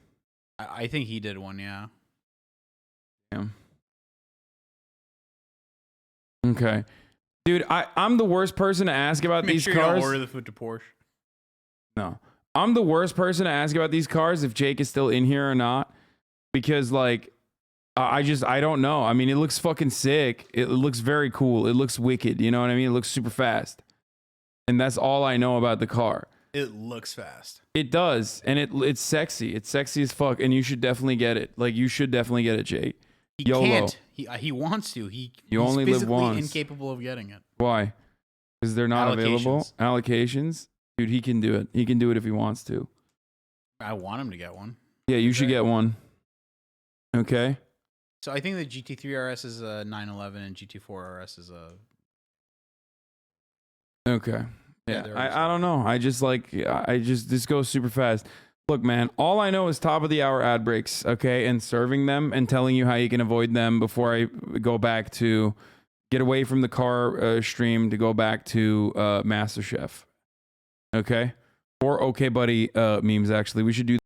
I think he did one. Yeah. Yeah. Okay. Dude, I'm the worst person to ask about Make these sure you cars. don't order the food to Porsche. No. I'm the worst person to ask about these cars if Jake is still in here or not. Because like I don't know. I mean, it looks fucking sick. It looks very cool. It looks wicked. You know what I mean? It looks super fast. And that's all I know about the car. It looks fast. It does. And it's sexy. It's sexy as fuck. And you should definitely get it. Like, you should definitely get it, Jake. He YOLO. can't. He wants to. He's only live physically once. incapable of getting it. Why? Because they're not available? Allocations. Allocations? Dude, he can do it. He can do it if he wants to. I want him to get one. Yeah, you should get one. Okay. So I think the GT3 RS is a 911 and GT4 RS is a. Okay. Yeah. they're I don't know. This goes super fast. Look, man, all I know is top of the hour ad breaks, okay, and serving them and telling you how you can avoid them before I go back to get away from the car stream to go back to MasterChef. Okay? Or Okay Buddy memes, actually. We should do